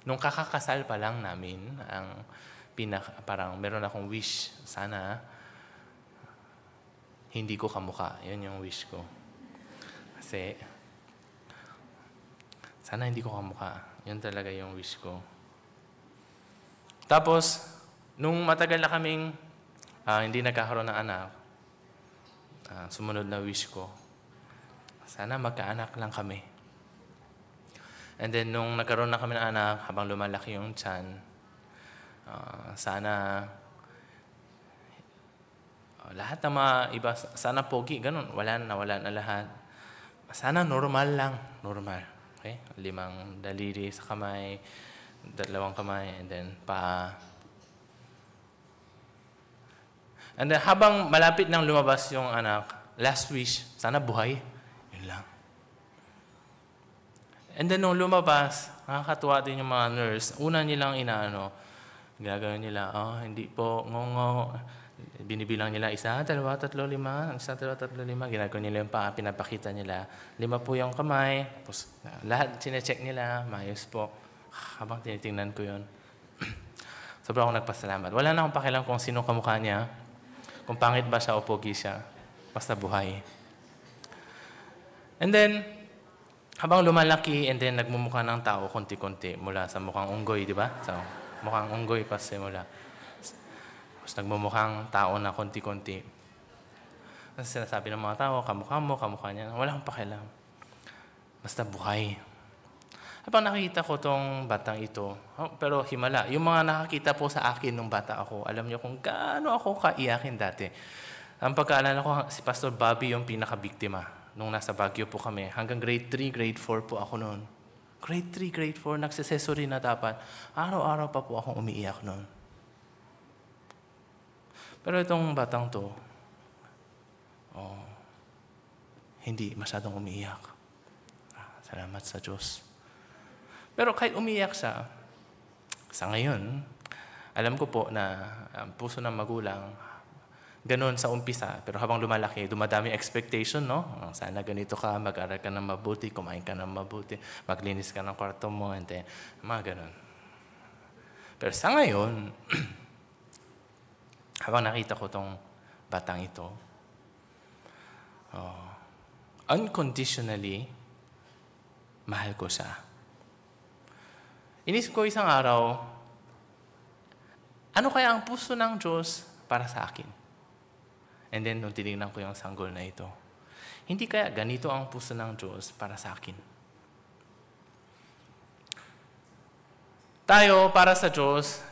nung kakakasal pa lang namin, parang meron akong wish, sana hindi ko kamukha. Yun yung wish ko. Kasi, sana hindi ko kamukha. Yun talaga yung wish ko. Tapos, nung matagal na kaming hindi nagkakaroon ng anak, sumunod na wish ko, sana magkaanak lang kami. And then, nung nagkaroon na kami ng anak, habang lumalaki yung tiyan, sana lahat ng mga iba, sana pogi, ganun, wala na lahat. Sana normal lang, normal. Okay? 5 daliri sa kamay, 2 kamay, and then paa. And then habang malapit nang lumabas yung anak, last wish, sana buhay. Yun lang. And then nung lumabas, nakakatuwa din yung mga nurse. Una nilang ginagawin nila, hindi po, ngongo. Binibilang nila 1, 2, 3, 5, 1, 2, 3, 5. Ginagawa nila yung paa, pinapakita nila. 5 po yung kamay. Tapos lahat sinecheck nila, maayos po. Habang tinitingnan ko yun, sobrang akong nagpasalamat. Wala na akong pakialam kung sino kamukha niya, kung pangit ba siya o pogi siya. Basta buhay. And then, habang lumalaki and then nagmumukha ng tao konti-konti mula sa mukhang unggoy, di ba? So, mukhang unggoy pa simula. Tapos nagmumukhang tao na konti-konti. Kasi sinasabi ng mga tao, kamukha mo, kamukha niya. Wala akong pakialam. Basta buhay. Habang nakita ko tong batang ito, pero himala, yung mga nakakita po sa akin nung bata ako, alam niyo kung gaano ako kaiyakin dati. Ang pagkaalala ko, si Pastor Bobby yung pinakabiktima. Nung nasa Baguio po kami, hanggang grade 3, grade 4 po ako noon. Grade 3, grade 4, nagsisesory na dapat. Araw-araw pa po akong umiiyak noon. Pero itong batang to, hindi masyadong umiiyak. Salamat sa Diyos. Pero kahit umiiyak siya, sa ngayon, alam ko po na ang puso ng magulang, ganun sa umpisa, pero habang lumalaki, dumadami expectation, no? Sana ganito ka, mag-aral ka ng mabuti, kumain ka ng mabuti, maglinis ka ng kwarto mo, and then, mga ganun. Pero sa ngayon, habang nakita ko tong batang ito, unconditionally, mahal ko siya. Inisip ko isang araw, ano kaya ang puso ng Diyos para sa akin? And then, nung tinignan ko yung sanggol na ito, hindi kaya ganito ang puso ng Diyos para sa akin? Tayo, para sa Diyos,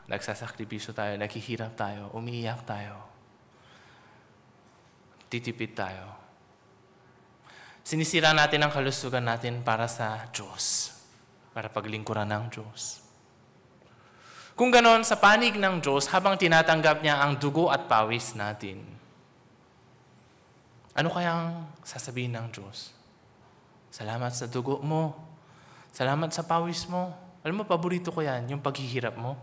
nagsasakripisyo tayo, naghihirap tayo, umiiyak tayo, titipid tayo. Sinisira natin ang kalusugan natin para sa Diyos, para paglingkuran ng Diyos. Kung ganon, sa panig ng Diyos, habang tinatanggap niya ang dugo at pawis natin, ano kayang sasabihin ng Diyos? Salamat sa dugo mo. Salamat sa pawis mo. Alam mo, paborito ko yan, yung paghihirap mo,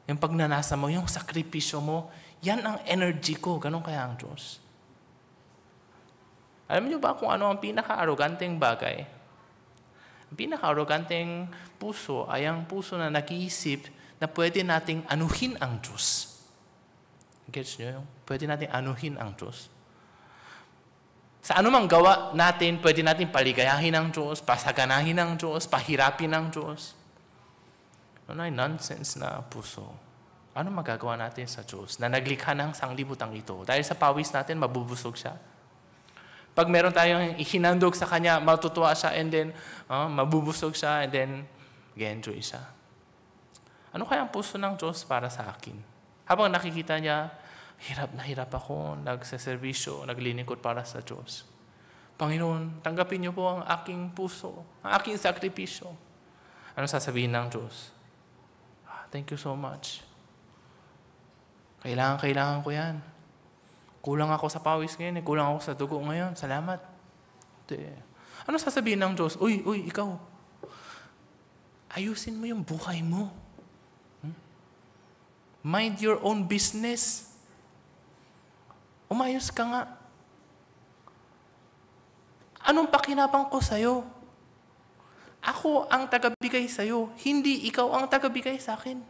yung pagnanasa mo, yung sakripisyo mo, yan ang energy ko. Ganon kaya ang Diyos. Alam niyo ba kung ano ang pinaka-arroganteng bagay? Ang pinaka-arroganteng puso ay ang puso na nag-iisip na pwede nating anuhin ang Diyos. Gets nyo? Pwede nating anuhin ang Diyos. Sa anumang gawa natin, pwede natin paligayahin ang Diyos, pasaganahin ang Diyos, pahirapin ang Diyos. Ano ay nonsense na puso? Ano magagawa natin sa Diyos na naglikha ng sanglibutang ito? Dahil sa pawis natin, mabubusog siya. Pag meron tayong ihinandog sa Kanya, matutuwa siya and then mabubusog siya and then mag-enjoy siya. Ano kaya ang puso ng Diyos para sa akin? Habang nakikita niya, hirap na hirap ako, nagsaservisyo, naglilingkod para sa Diyos. Panginoon, tanggapin niyo po ang aking puso, ang aking sakripisyo. Ano sasabihin ng Diyos? Thank you so much. Kailangan ko yan. Kulang ako sa pawis ngayon, kulang ako sa dugo ngayon. Salamat. Ano sasabihin ng Diyos? Uy, ikaw. Ayusin mo yung buhay mo. Mind your own business. Umayos ka nga. Anong pakinabang ko sa'yo? Ako ang tagabigay sa'yo, hindi ikaw ang tagabigay sa akin.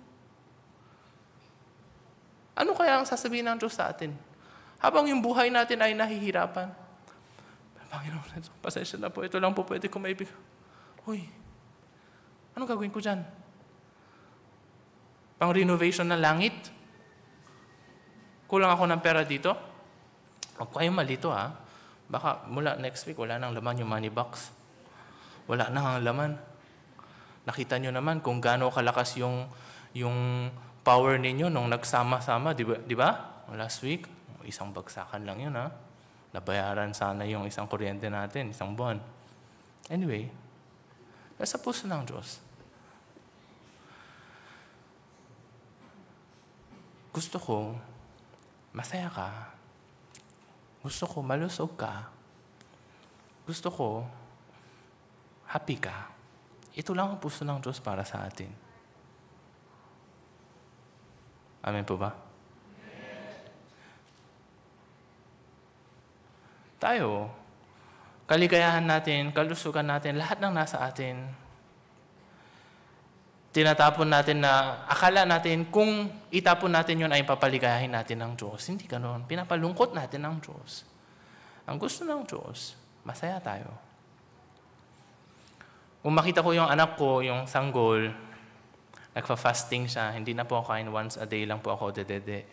Ano kaya ang sasabihin ng Diyos sa atin? Habang yung buhay natin ay nahihirapan. Panginoon, pasensya na po, ito lang po pwede ko maibig. Uy, anong gagawin ko dyan? Pang renovation ng langit? Kulang ako ng pera dito? Huwag kayong malito ha. Baka mula next week, wala nang laman yung money box. Wala nang ang laman. Nakita nyo naman kung gaano kalakas yung power ninyo nung nagsama-sama, di ba? Last week, isang bagsakan lang yun ha. Nabayaran sana yung isang kuryente natin, isang buwan. Anyway, nasa puso ng Diyos. Gusto ko, masaya ka. Gusto ko, malusog ka. Gusto ko, happy ka. Ito lang ang puso ng Diyos para sa atin. Amen po ba? tayo, kaligayahan natin, kalusugan natin, lahat ng nasa atin, tinatapon natin na, akala natin kung itapon natin yun ay papaligayahin natin ng Diyos. Hindi ganoon. Pinapalungkot natin ng Diyos. Ang gusto ng Diyos, masaya tayo. Kung makita ko yung anak ko, yung sanggol, nagfa-fasting siya, hindi na po kain, once a day lang po ako dedede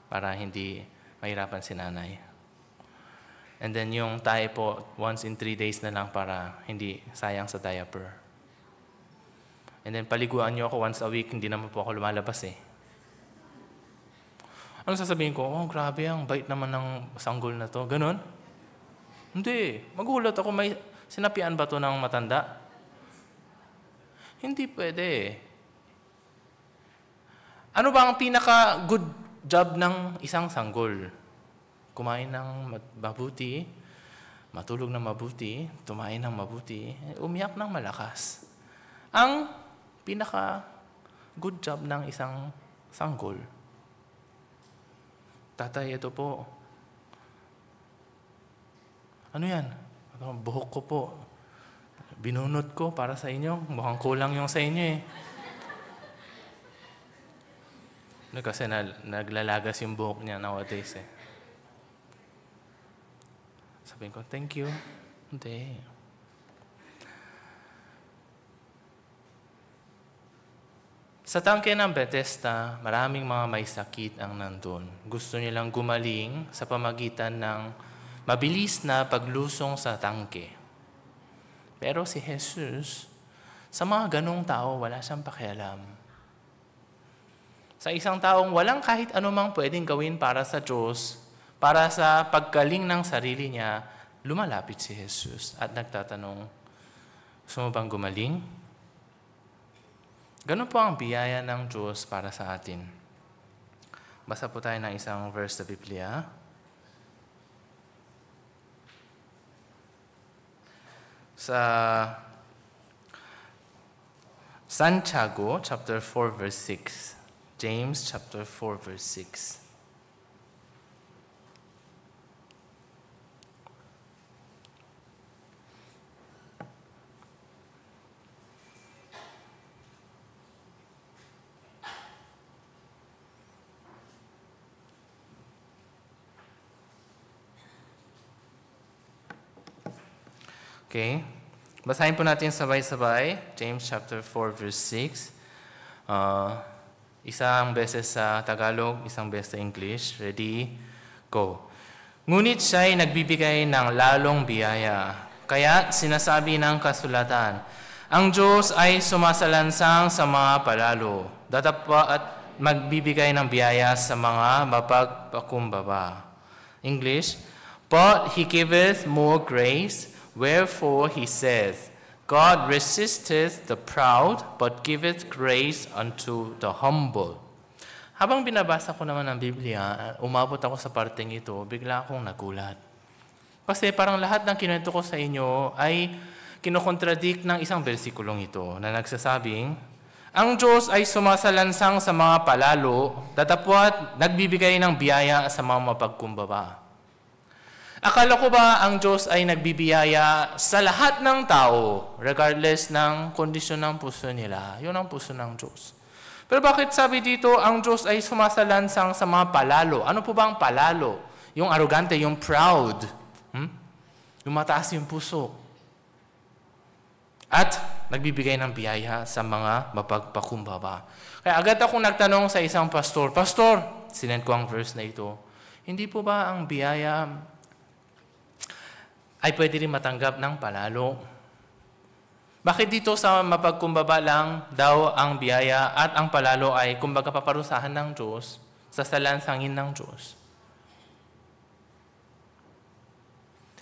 para hindi mahirapan si nanay. And then yung tayo po, once in 3 days na lang para hindi sayang sa diaper. And then paliguan niyo ako once a week, hindi naman po ako lumalabas eh. Ano sasabihin ko? Oh, grabe, ang bait naman ng sanggol na to. Ganon? Hindi. Magulat ako, may sinapian ba to ng matanda? Hindi pwede. Ano ba ang pinaka-good job ng isang sanggol? Kumain ng mabuti, matulog ng mabuti, tumain ng mabuti, umiyak ng malakas. Ang pinaka-good job ng isang sanggol. Tatay, ito po. Ano yan? Buhok ko po. Binunot ko para sa inyo. Mukhang kulang yung sa inyo eh. Kasi naglalagas yung buhok niya nowadays eh. Sabihin ko, thank you. Hindi. Sa tangke ng Bethesda, maraming mga may sakit ang nandun. Gusto nilang gumaling sa pamagitan ng mabilis na paglusong sa tangke. Pero si Jesus, sa mga ganong tao, wala siyang pakialam. Sa isang taong walang kahit anumang pwedeng gawin para sa Diyos, para sa paggaling ng sarili niya, lumalapit si Jesus at nagtatanong, gusto mo bang gumaling? Ganun po ang biyaya ng Diyos para sa atin. Basa po tayo ng isang verse sa Biblia. Sa Santiago, chapter 4, verse 6. James, chapter 4, verse 6. Okay. Basahin po natin sabay-sabay. James chapter 4 verse 6. Isang beses sa Tagalog, isang beses sa English. Ready? Go. Ngunit siya'y nagbibigay ng lalong biyaya. Kaya sinasabi ng kasulatan, ang Diyos ay sumasalansang sa mga palalo, datapwa at magbibigay ng biyaya sa mga mapagpakumbaba. English, but He giveth more grace. Wherefore he says, God resisteth the proud, but giveth grace unto the humble. Habang binabasa ko naman ang Biblia, umabot ako sa parteng ito, bigla akong nagulat. Kasi parang lahat ng kinuwento ko sa inyo ay kinokontradict ng isang versikulong ito na nagsasabing, ang Diyos ay sumasalansang sa mga palalo, datapwat nagbibigay ng biyaya sa mga mapagkumbaba. Akala ko ba ang Diyos ay nagbibiyaya sa lahat ng tao, regardless ng kondisyon ng puso nila? Yun ang puso ng Diyos. Pero bakit sabi dito, ang Diyos ay sumasalansang sa mga palalo? Ano po ba ang palalo? Yung arrogante, yung proud. Yung mataas yung puso. At nagbibigay ng biyaya sa mga mapagpakumbaba. Kaya agad akong nagtanong sa isang pastor, Pastor, sinend ko ang verse na ito, hindi po ba ang biyaya ay pwede rin matanggap ng palalo? Bakit dito sa mapagkumbaba lang daw ang biyaya at ang palalo ay kumbaga paparusahan ng Diyos, sa salansangin ng Diyos?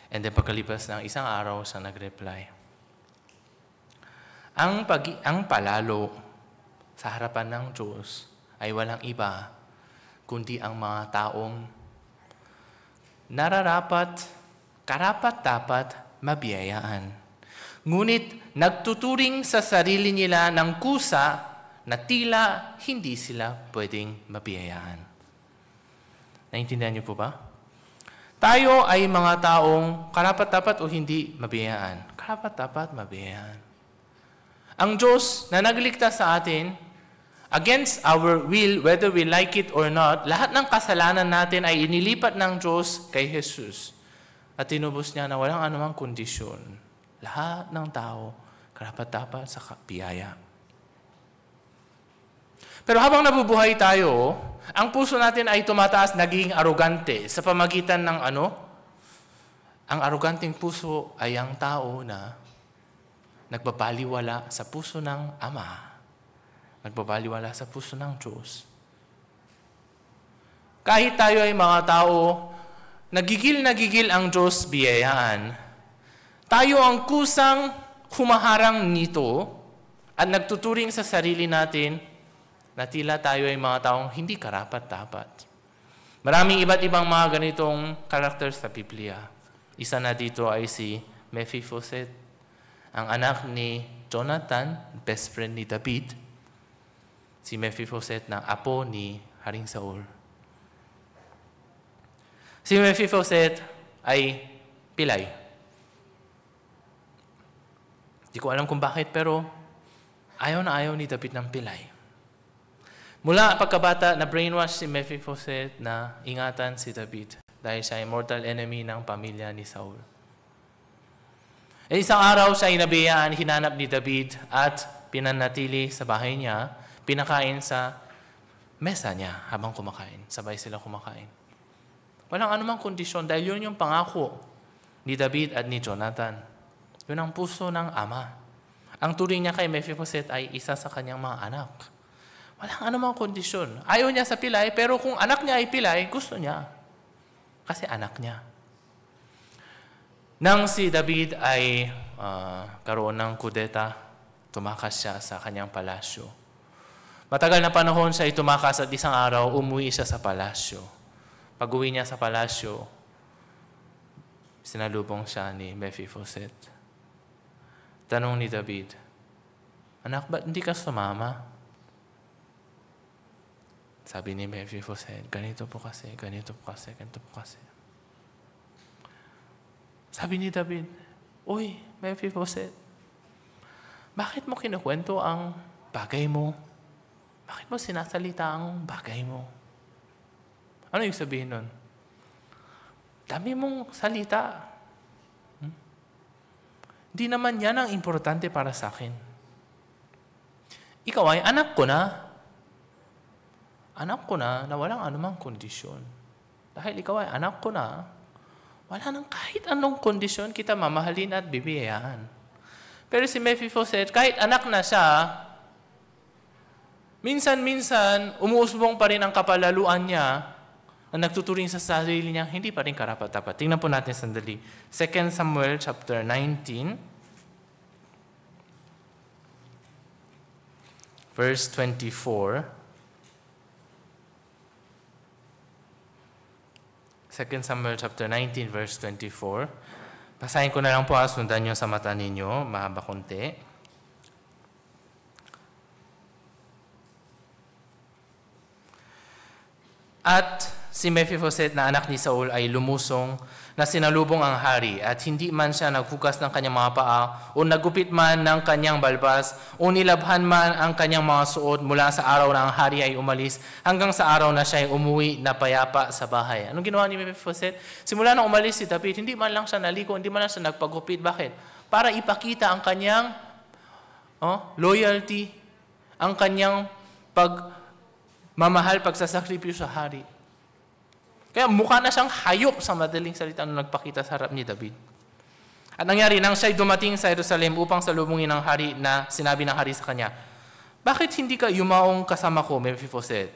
And then pagkalipas ng isang araw, siya nag-reply. Ang palalo sa harapan ng Diyos ay walang iba kundi ang mga taong nararapat, karapat-dapat mabiyayaan. Ngunit nagtuturing sa sarili nila ng kusa na tila hindi sila pwedeng mabiyayaan. Naintindihan niyo po ba? Tayo ay mga taong karapat-dapat o hindi mabiyayaan. Karapat-dapat mabiyayaan. Ang Diyos na nagligtas sa atin, against our will, whether we like it or not, lahat ng kasalanan natin ay inilipat ng Diyos kay Jesus. At tinubos niya na walang anumang kondisyon. Lahat ng tao, karapat-dapat sa biyaya. Pero habang nabubuhay tayo, ang puso natin ay tumataas, naging arogante sa pamagitan ng ano? Ang aroganteng puso ay ang tao na nagbabaliwala sa puso ng Ama. Nagbabaliwala sa puso ng Diyos. Kahit tayo ay mga tao, nagigil ang Diyos biyayaan. Tayo ang kusang humaharang nito at nagtuturing sa sarili natin na tila tayo ay mga taong hindi karapat-dapat. Maraming iba't ibang mga ganitong characters sa Biblia. Isa na dito ay si Mephibosheth, ang anak ni Jonathan, best friend ni David. Si Mephibosheth na apo ni Haring Saul. Si Mephibosheth ay pilay. Di ko alam kung bakit, pero ayaw na ayaw ni David ng pilay. Mula pagkabata, na brainwash si Mephibosheth na ingatan si David dahil siya ay mortal enemy ng pamilya ni Saul. Isang araw siya ay nabiyaan, hinanap ni David at pinanatili sa bahay niya, pinakain sa mesa niya habang kumakain. Sabay sila kumakain. Walang anumang kondisyon dahil yun yung pangako ni David at ni Jonathan. Yun ang puso ng Ama. Ang turing niya kay Mephibosheth ay isa sa kanyang mga anak. Walang anumang kondisyon. Ayaw niya sa pilay, pero kung anak niya ay pilay, gusto niya. Kasi anak niya. Nang si David ay karoon ng kudeta, tumakas siya sa kanyang palasyo. Matagal na panahon siya ay tumakas at isang araw, umuwi siya sa palasyo. Pag-uwi niya sa palasyo, sinalubong siya ni Mephibosheth. Tanong ni David, anak, ba't hindi ka sumama? Sabi ni Mephibosheth, ganito po kasi. Sabi ni David, uy, Mephibosheth, bakit mo kinukwento ang bagay mo? Bakit mo sinasalita ang bagay mo? Ano yung sabihin nun? Dami mong salita. Di naman yan ang importante para sa akin. Ikaw ay anak ko na. Anak ko na walang anumang kondisyon. Dahil ikaw ay anak ko na, wala nang kahit anong kondisyon kita mamahalin at bibiyayaan. Pero si Mephibosheth, kahit anak na siya, minsan-minsan, umuusbong pa rin ang kapalaluan niya na nagtuturing sa sarili niya, hindi pa rin karapat-dapat. Tingnan po natin sandali. 2 Samuel chapter 19, verse 24. 2 Samuel chapter 19, verse 24. Basahin ko na lang po, sundan nyo sa mata ninyo, mahaba konti. At si Mephibosheth na anak ni Saul ay lumusong na sinalubong ang hari at hindi man siya naghugas ng kanyang mga paa o nagupit man ng kanyang balbas o nilabhan man ang kanyang mga suot mula sa araw na ang hari ay umalis hanggang sa araw na siya ay umuwi na payapa sa bahay. Anong ginawa ni Mephibosheth? Simula na umalis si David, hindi man lang siya naliko, hindi man lang siya nagpagupit. Bakit? Para ipakita ang kanyang loyalty, ang kanyang pagmamahal, pagsasakripisyo sa hari. Kaya mukha na siyang hayop sa madaling salita nung nagpakita sa harap ni David. At nangyari, nang siya'y dumating sa Jerusalem upang salubungin ng hari na sinabi ng hari sa kanya, bakit hindi ka yumaong kasama ko, Mephibosheth?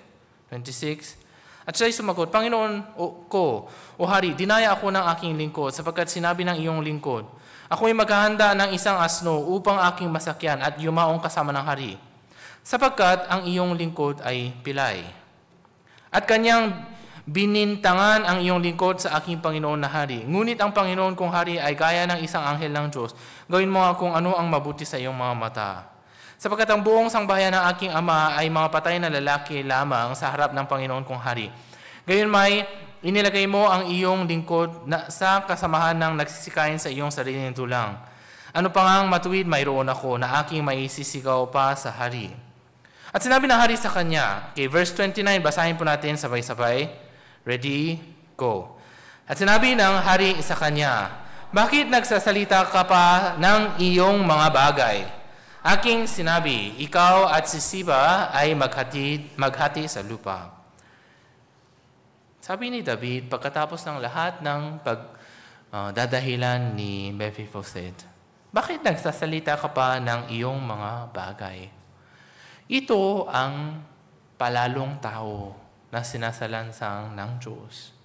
26. At siya'y sumagot, Panginoon ko, o hari, dinaya ako ng aking lingkod sapagkat sinabi ng iyong lingkod, ako'y maghahanda ng isang asno upang aking masakyan at yumaong kasama ng hari. Sapagkat ang iyong lingkod ay pilay. At kanyang binintangan ang iyong lingkod sa aking Panginoon na hari. Ngunit ang Panginoon kong hari ay gaya ng isang anghel ng Diyos. Gawin mo kung ano ang mabuti sa iyong mga mata. Sapagkat ang buong sangbahayan ng aking ama ay mga patay na lalaki lamang sa harap ng Panginoon kong hari. Gayon may Inilagay mo ang iyong lingkod sa kasamahan ng nagsisikain sa iyong sariling tulang. Ano pa ngang matuwid mayroon ako na aking maisisigaw pa sa hari. At sinabi ng hari sa kanya, okay, verse 29, basahin po natin sabay-sabay. Ready, go. At sinabi ng hari sa kanya, bakit nagsasalita ka pa ng iyong mga bagay? Aking sinabi, ikaw at si Siba ay maghati sa lupa. Sabi ni David, pagkatapos ng lahat ng pagdadahilan ni Mephibosheth, bakit nagsasalita ka pa ng iyong mga bagay? Ito ang palalong tao na sinasalansang ng Diyos.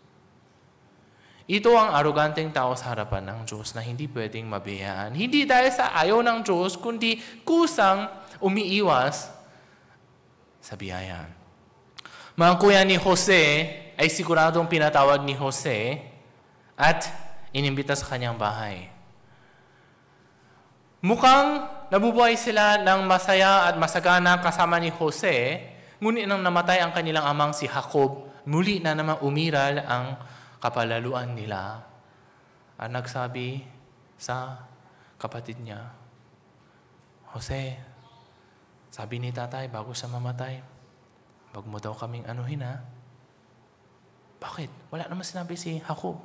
Ito ang aroganteng tao sa harapan ng Diyos na hindi pwedeng mabiyaan. Hindi dahil sa ayaw ng Diyos, kundi kusang umiiwas sa biyaya. Mga kuya ni Jose ay siguradong pinatawag ni Jose at inimbita sa kanyang bahay. Mukhang nabubuhay sila ng masaya at masagana kasama ni Jose, ngunit nang namatay ang kanilang amang si Jacob, muli na naman umiral ang kapalaluan nila. At nagsabi sa kapatid niya, Jose, sabi ni tatay bago siya mamatay, wag mo daw kaming anuhin ha. Bakit? Wala naman sinabi si Jacob.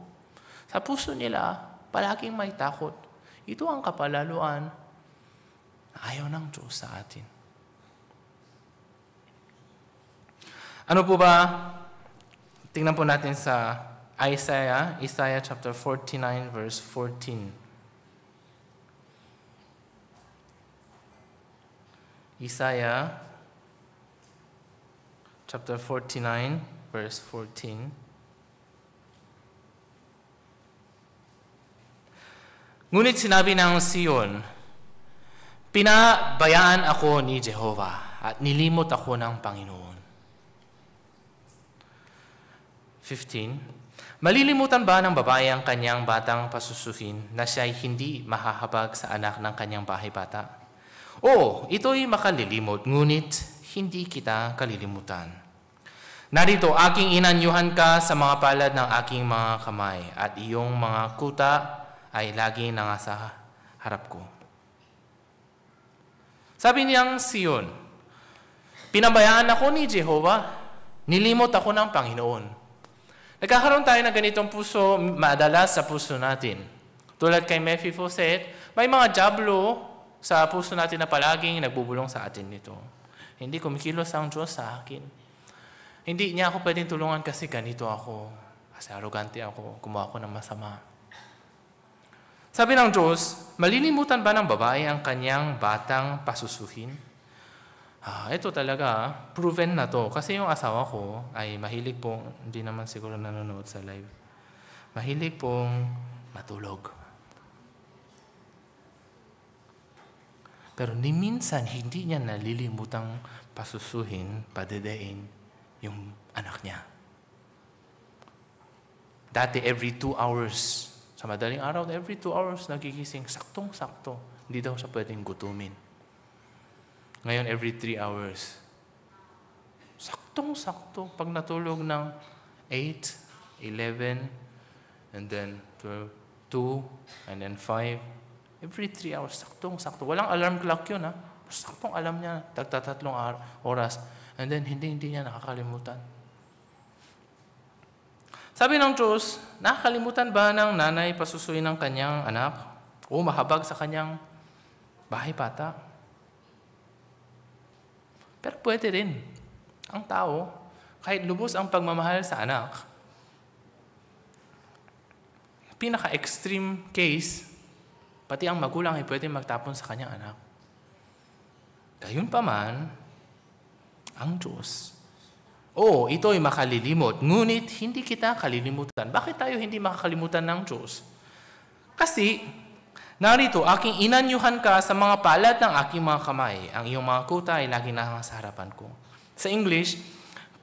Sa puso nila, palaging may takot. Ito ang kapalaluan na ayaw ng Diyos sa atin. Ano po ba? Tingnan po natin sa Isaiah chapter 49 verse 14. Isaiah chapter 49 verse 14. Ngunit sinabi ng Sion, pinabayaan ako ni Jehovah at nilimot ako ng Panginoon. 15. Malilimutan ba ng babae ang kanyang batang pasusuhin na siya'y hindi mahahabag sa anak ng kanyang bahay bata? Oo, ito'y makalilimot, ngunit hindi kita kalilimutan. Narito, aking inanyuhan ka sa mga palad ng aking mga kamay at iyong mga kuta ay lagi nasa harap ko. Sabi niyang Sion, pinabayaan ako ni Jehovah, nilimot ako ng Panginoon. Nagkakaroon tayo ng ganitong puso, madalas sa puso natin. Tulad kay Mephibosheth, may mga diablo sa puso natin na palaging nagbubulong sa atin nito. Hindi kumikilos ang Diyos sa akin. Hindi niya ako pwedeng tulungan kasi ganito ako. Kasi arrogante ako, gumawa ako ng masama. Sabi ng Diyos, malilimutan ba ng babae ang kanyang batang pasusuhin? Ito talaga, proven na to. Kasi yung asawa ko ay mahilig pong, hindi naman siguro nanonood sa live, mahilig pong matulog. Pero ni minsan, hindi niya nalilimutang pasusuhin, padedein yung anak niya. Dati, every 2 hours, sa madaling araw, every 2 hours, nagigising, saktong-sakto. Hindi daw siya pwedeng gutumin. Ngayon, every 3 hours. Saktong-sakto. Pag natulog ng 8, 11, and then 2, and then 5, every 3 hours, saktong-sakto. Walang alarm clock yun, ha? Saktong alam niya, tagtatatlong oras. And then, hindi niya nakakalimutan. Sabi ng Diyos, nakakalimutan ba ng nanay pasusuin ng kanyang anak? O mahabag sa kanyang bahay bata? Pero pwede rin. Ang tao, kahit lubos ang pagmamahal sa anak, pinaka-extreme case, pati ang magulang ay pwede magtapon sa kanyang anak. Gayunpaman, ang Diyos, ito'y makalilimot, ngunit hindi kita kalilimutan. Bakit tayo hindi makakalimutan ng Diyos? Kasi, narito, aking inanyuhan ka sa mga palad ng aking mga kamay. Ang iyong mga kuta ay lagi nasa harapan ko. Sa English,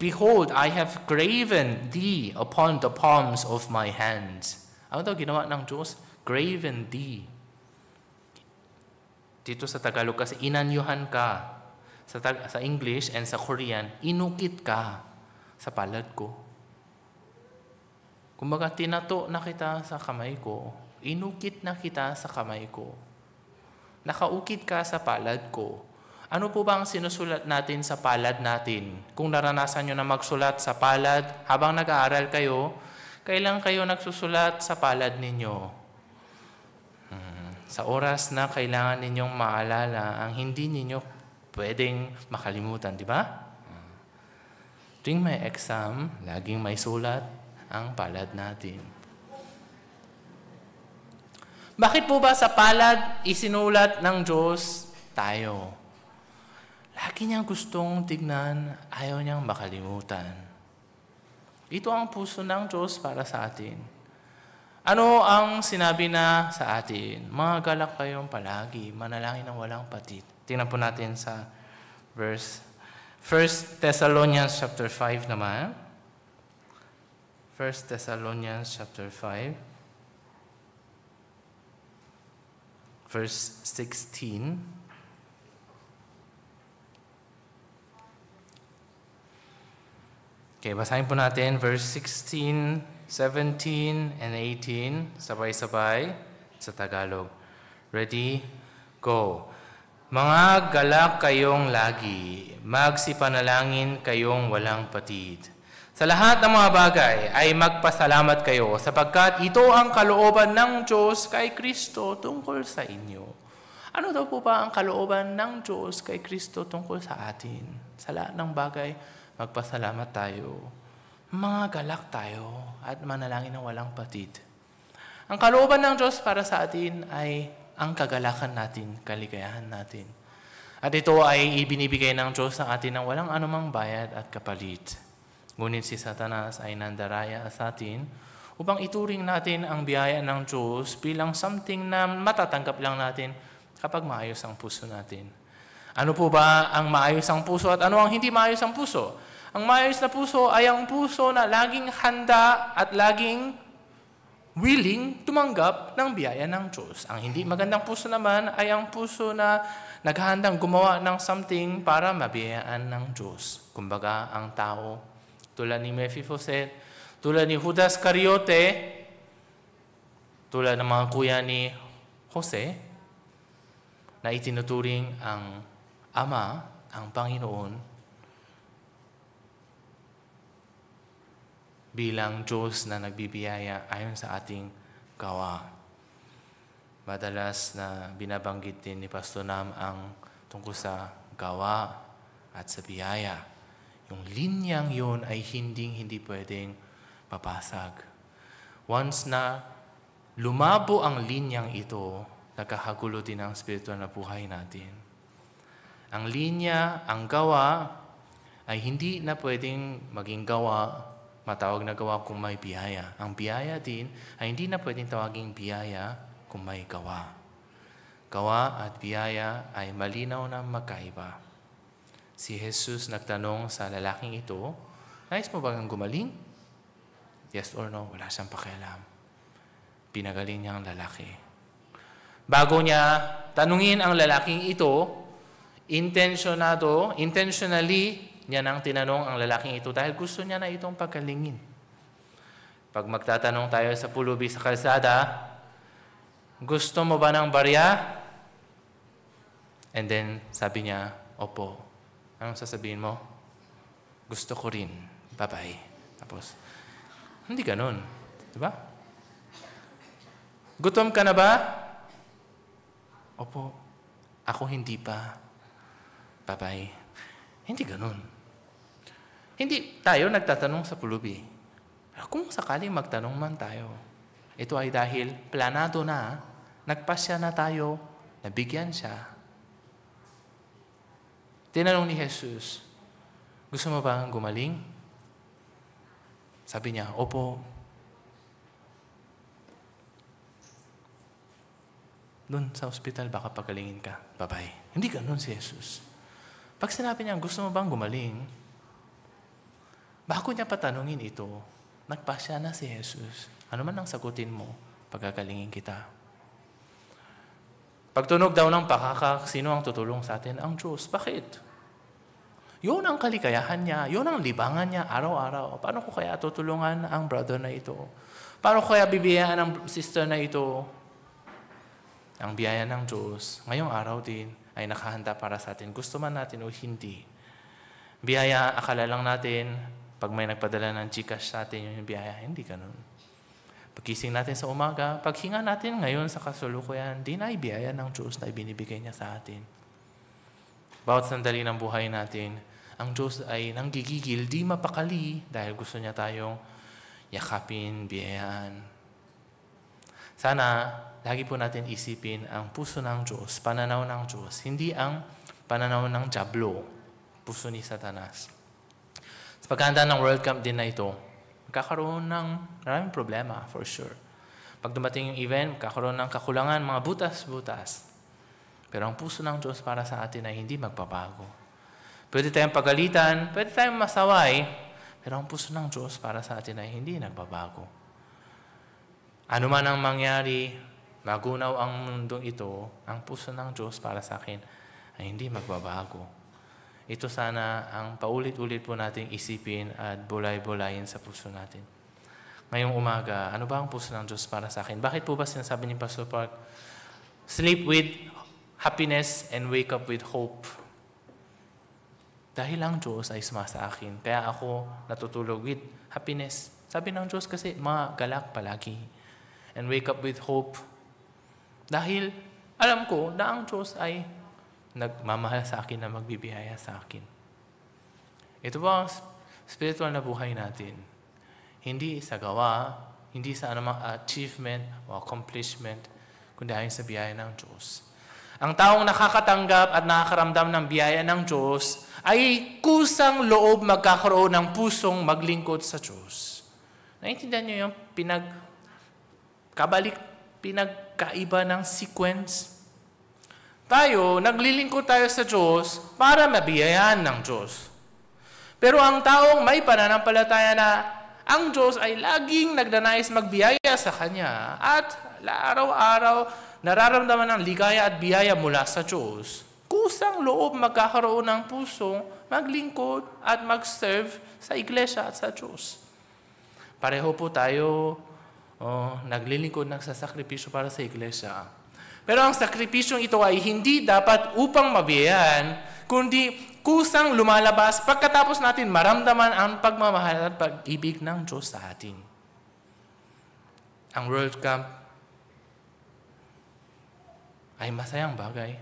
behold, I have graven thee upon the palms of my hands. Ano daw ginawa ng Diyos? Graven thee. Dito sa Tagalog kasi, inanyuhan ka. Sa English and sa Korean, inukit ka sa palad ko. Kumbaga, tinato na kita sa kamay ko. Inukit na kita sa kamay ko. Nakaukit ka sa palad ko. Ano po ba ang sinusulat natin sa palad natin? Kung naranasan nyo na magsulat sa palad habang nag-aaral kayo, kailan kayo nagsusulat sa palad ninyo? Sa oras na kailangan ninyong maalala ang hindi ninyo pwedeng makalimutan, di ba? Tuwing may exam, laging may sulat ang palad natin. Bakit po ba sa palad isinulat ng Diyos tayo? Lagi niyang gustong tignan, ayaw niyang makalimutan. Ito ang puso ng Diyos para sa atin. Ano ang sinabi na sa atin? Magagalak kayong palagi, manalangin ng walang patid. Tingnan po natin sa verse 1 Thessalonians chapter 5 naman. 1 Thessalonians chapter 5, verse 16. Okay, basahin po natin verse 16, 17, and 18. Sabay-sabay sa Tagalog. Ready? Go. Mga galak kayong lagi, magsipanalangin kayong walang patid. Sa lahat ng mga bagay ay magpasalamat kayo sapagkat ito ang kalooban ng Diyos kay Kristo tungkol sa inyo. Ano daw po ba ang kalooban ng Diyos kay Kristo tungkol sa atin? Sa lahat ng bagay, magpasalamat tayo. Mga galak tayo at manalangin ng walang patid. Ang kalooban ng Diyos para sa atin ay ang kagalakan natin, kaligayahan natin. At ito ay ibinibigay ng Diyos sa atin ng walang anumang bayad at kapalit. Ngunit si Satanas ay nandaraya sa atin upang ituring natin ang biyaya ng Diyos bilang something na matatanggap lang natin kapag maayos ang puso natin. Ano po ba ang maayos ang puso at ano ang hindi maayos ang puso? Ang maayos na puso ay ang puso na laging handa at laging willing tumanggap ng biyaya ng Diyos. Ang hindi magandang puso naman ay ang puso na naghahandang gumawa ng something para mabiyayaan ng Diyos. Kumbaga, ang tao, tulad ni Mephibosheth, tulad ni Judas Iscariote, tulad ng mga kuya ni Jose, na itinuturing ang Ama, ang Panginoon, bilang Diyos na nagbibiyaya ayon sa ating gawa. Madalas na binabanggit din ni Pastor Nam ang tungkol sa gawa at sa biyaya. Yung linyang yun ay hindi pwedeng papasag. Once na lumabo ang linyang ito, nagkakagulo din ang spiritual na buhay natin. Ang linya, ang gawa, ay hindi na pwedeng maging gawa, matawag na gawa kung may biyaya. Ang biyaya din ay hindi na pwedeng tawaging biyaya kung may gawa. Gawa at biyaya ay malinaw na magkaiba. Si Jesus nagtanong sa lalaking ito, nais mo bang gumaling? Yes or no? Wala siyang pakialam. Pinagaling niya ang lalaki. Bago niya tanungin ang lalaking ito, intentionally niya nang tinanong ang lalaking ito dahil gusto niya na itong pagkalingin. Pag magtatanong tayo sa pulubi sa kalsada, gusto mo ba ng barya? And then sabi niya, opo. Anong sasabihin mo? Gusto ko rin. Bye-bye. Tapos, hindi ganun. Diba? Gutom ka na ba? Opo. Ako hindi pa. Bye-bye. Hindi ganun. Hindi tayo nagtatanong sa pulubi. Kung sakaling magtanong man tayo, ito ay dahil planado na, nagpasya na tayo, nabigyan siya. Tinanong ni Jesus, gusto mo ba gumaling? Sabi niya, opo. Doon sa ospital, baka pagalingin ka. Bye-bye. Hindi ganun si Jesus. Pag sinabi niya, gusto mo bang gumaling? Bago niya patanungin ito, nagpasya na si Jesus. Ano man ang sagutin mo, pagagalingin kita. Pagtunog daw ng pakakak, sino ang tutulong sa atin? Ang Diyos. Bakit? Yun ang kaligayahan niya, yun ang libangan niya araw-araw. Paano ko kaya tutulungan ang brother na ito? Paano ko kaya bibiyayaan ang sister na ito? Ang biyaya ng Diyos, ngayong araw din, ay nakahanda para sa atin. Gusto man natin o hindi. Biyaya, akala lang natin, pag may nagpadala ng Gcash sa atin, yung biyaya, hindi ganun. Pagkising natin sa umaga, paghinga natin ngayon sa kasulukuyan, di na ibiyaya ng Diyos na ibinibigay niya sa atin. Bawat sandali ng buhay natin, ang Diyos ay nanggigigil, di mapakali, dahil gusto niya tayong yakapin, biyayaan. Sana, lagi po natin isipin ang puso ng Diyos, pananaw ng Diyos, hindi ang pananaw ng Diablo, puso ni Satanas. Sa paghahanda ng World Cup din na ito, magkakaroon ng maraming problema, for sure. Pag dumating yung event, magkakaroon ng kakulangan, mga butas-butas. Pero ang puso ng Diyos para sa atin ay hindi magbabago. Pwede tayong pagalitan, pwede tayong masaway, pero ang puso ng Diyos para sa atin ay hindi nagbabago. Ano man ang mangyari, magunaw ang mundong ito, ang puso ng Diyos para sa akin ay hindi magbabago. Ito sana ang paulit-ulit po nating isipin at bulay-bulayin sa puso natin. Ngayong umaga, ano ba ang puso ng Diyos para sa akin? Bakit po ba sinasabi ni Pastor Park, sleep with happiness and wake up with hope? Dahil ang Diyos ay sumasa akin, kaya ako natutulog with happiness. Sabi ng Diyos kasi, magalak palagi. And wake up with hope. Dahil alam ko na ang Diyos ay nagmamahal sa akin na magbibiyaya sa akin. Ito ba ang spiritual na buhay natin? Hindi sa gawa, hindi sa anumang achievement o accomplishment, kundi ayon sa biyaya ng Diyos. Ang taong nakakatanggap at nakakaramdam ng biyaya ng Diyos ay kusang loob magkakaroon ng pusong maglingkod sa Diyos. Naintindihan niyo yung pinagkaiba ng sequence? Tayo, naglilingkod tayo sa Diyos para mabiyayaan ng Diyos. Pero ang taong may pananampalataya na ang Diyos ay laging nagdanais magbiyaya sa Kanya at araw-araw nararamdaman ng ligaya at biyaya mula sa Diyos, kusang loob magkakaroon ng pusong maglingkod at mag-serve sa iglesia at sa Diyos. Pareho po tayo naglilingkod, nagsasakripisyo para sa iglesia. Pero ang sakripisyong ito ay hindi dapat upang mabiyayaan, kundi kusang lumalabas pagkatapos natin maramdaman ang pagmamahal at pag-ibig ng Diyos sa atin. Ang World Cup ay masayang bagay.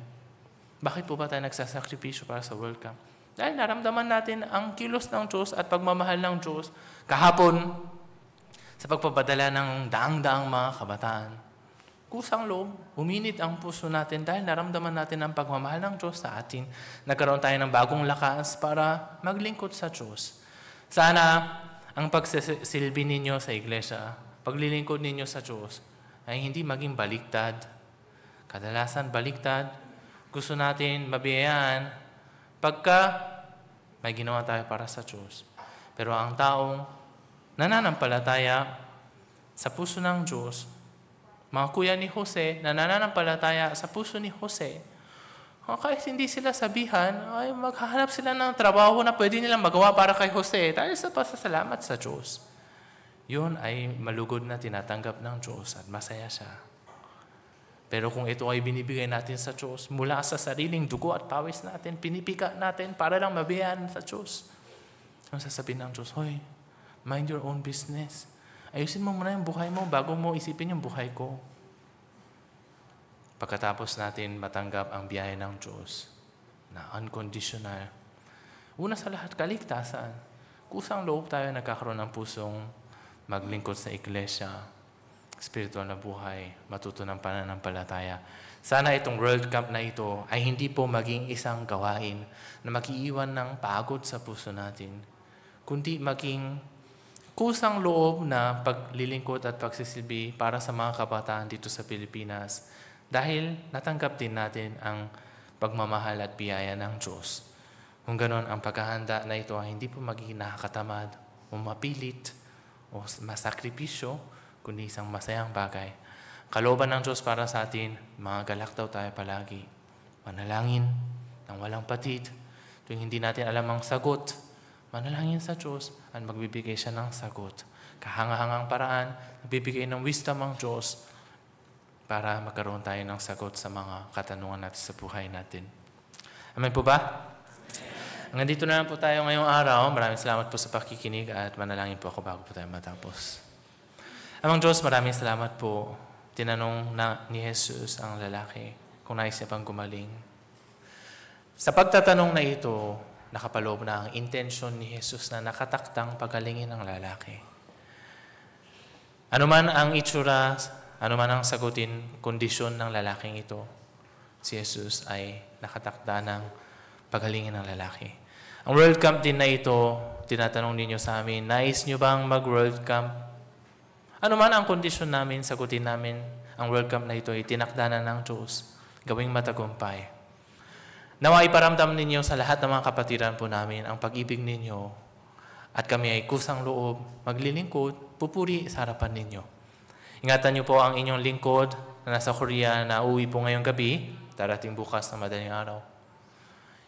Bakit po ba tayo nagsasakripisyo para sa World Cup? Dahil naramdaman natin ang kilos ng Diyos at pagmamahal ng Diyos kahapon sa pagpapadala ng daang-daang mga kabataan. Kusang loob, uminit ang puso natin dahil naramdaman natin ang pagmamahal ng Diyos sa atin. Nagkaroon tayo ng bagong lakas para maglingkod sa Diyos. Sana ang pagsisilbi ninyo sa iglesia, paglilingkod ninyo sa Diyos, ay hindi maging baliktad. Kadalasan baliktad, gusto natin mabiyayaan pagka may ginawa tayo para sa Diyos. Pero ang taong nananampalataya sa puso ng Diyos, mga kuya ni Jose, na nananampalataya sa puso ni Jose, kahit hindi sila sabihan, ay maghahanap sila ng trabaho na pwede nilang magawa para kay Jose dahil sa pasasalamat sa Diyos. Yun ay malugod na tinatanggap ng Diyos at masaya siya. Pero kung ito ay binibigay natin sa Diyos, mula sa sariling dugo at pawis natin, pinipika natin para lang mabiyayaan sa Diyos. Ang sasabihin ng Diyos, hoy, mind your own business. Ayusin mo muna yung buhay mo bago mo isipin yung buhay ko. Pagkatapos natin matanggap ang biyaya ng Diyos na unconditional, una sa lahat, kaligtasan. Kusang loob tayo nagkakaroon ng pusong maglingkod sa iglesia, spiritual na buhay, matuto ng pananampalataya. Sana itong World Cup na ito ay hindi po maging isang gawain na mag-iiwan ng pagod sa puso natin, kundi maging kusang loob na paglilingkod at pagsisilbi para sa mga kabataan dito sa Pilipinas dahil natanggap din natin ang pagmamahal at biyaya ng Diyos. Kung ganon, ang paghahanda na ito ay hindi po magiging nakakatamad o mapilit o masakripisyo, kundi isang masayang bagay. Kalooban ng Diyos para sa atin, mga galak daw tayo palagi. Manalangin ng walang patid, tuwing hindi natin alam ang sagot, manalangin sa Diyos at magbibigay siya ng sagot. Kahanga-hangang paraan, nagbibigay ng wisdom ang Diyos para magkaroon tayo ng sagot sa mga katanungan natin sa buhay natin. Amen po ba? Hanggang dito na lang po tayo ngayong araw. Maraming salamat po sa pakikinig at manalangin po ako bago po tayo matapos. Amang Diyos, maraming salamat po. Tinanong ni Jesus ang lalaki kung nais niya pang gumaling. Sa pagtatanong na ito, nakapaloob na ang intensyon ni Jesus na nakataktang pagalingin ang lalaki. Ano man ang itsura, ano man ang sagutin, kondisyon ng lalaking ito, si Jesus ay nakatakda ng pagalingin ng lalaki. Ang World Camp din na ito, tinatanong ninyo sa amin, nais nyo bang mag-World Camp? Ano man ang kondisyon namin, sagutin namin, ang World Camp na ito ay tinakda na ng Diyos, gawing matagumpay. Nawa iparamdam ninyo sa lahat ng mga kapatiran po namin ang pag-ibig ninyo at kami ay kusang loob, maglilingkod, pupuri sa harapan ninyo. Ingatan niyo po ang inyong lingkod na nasa Korea na uwi po ngayong gabi, darating bukas na madaling araw.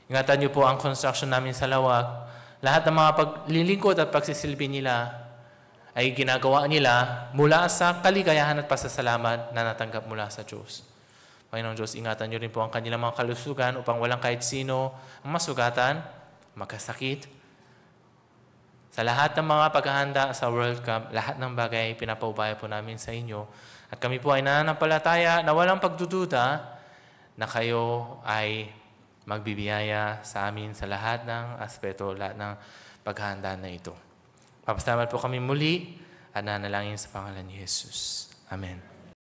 Ingatan niyo po ang construction namin sa Lawag. Lahat ng mga paglilingkod at pagsisilbi nila ay ginagawa nila mula sa kaligayahan at pasasalamat na natanggap mula sa Diyos. Panginoong Diyos, ingatan niyo rin po ang kanilang mga kalusugan upang walang kahit sino ang masugatan, magkasakit. Sa lahat ng mga paghahanda sa World Cup, lahat ng bagay pinapaubaya po namin sa inyo. At kami po ay nananampalataya na walang pagdududa na kayo ay magbibiyaya sa amin sa lahat ng aspeto, lahat ng paghahanda na ito. Papasalamat po kami muli at nanalangin sa pangalan ni Jesus. Amen.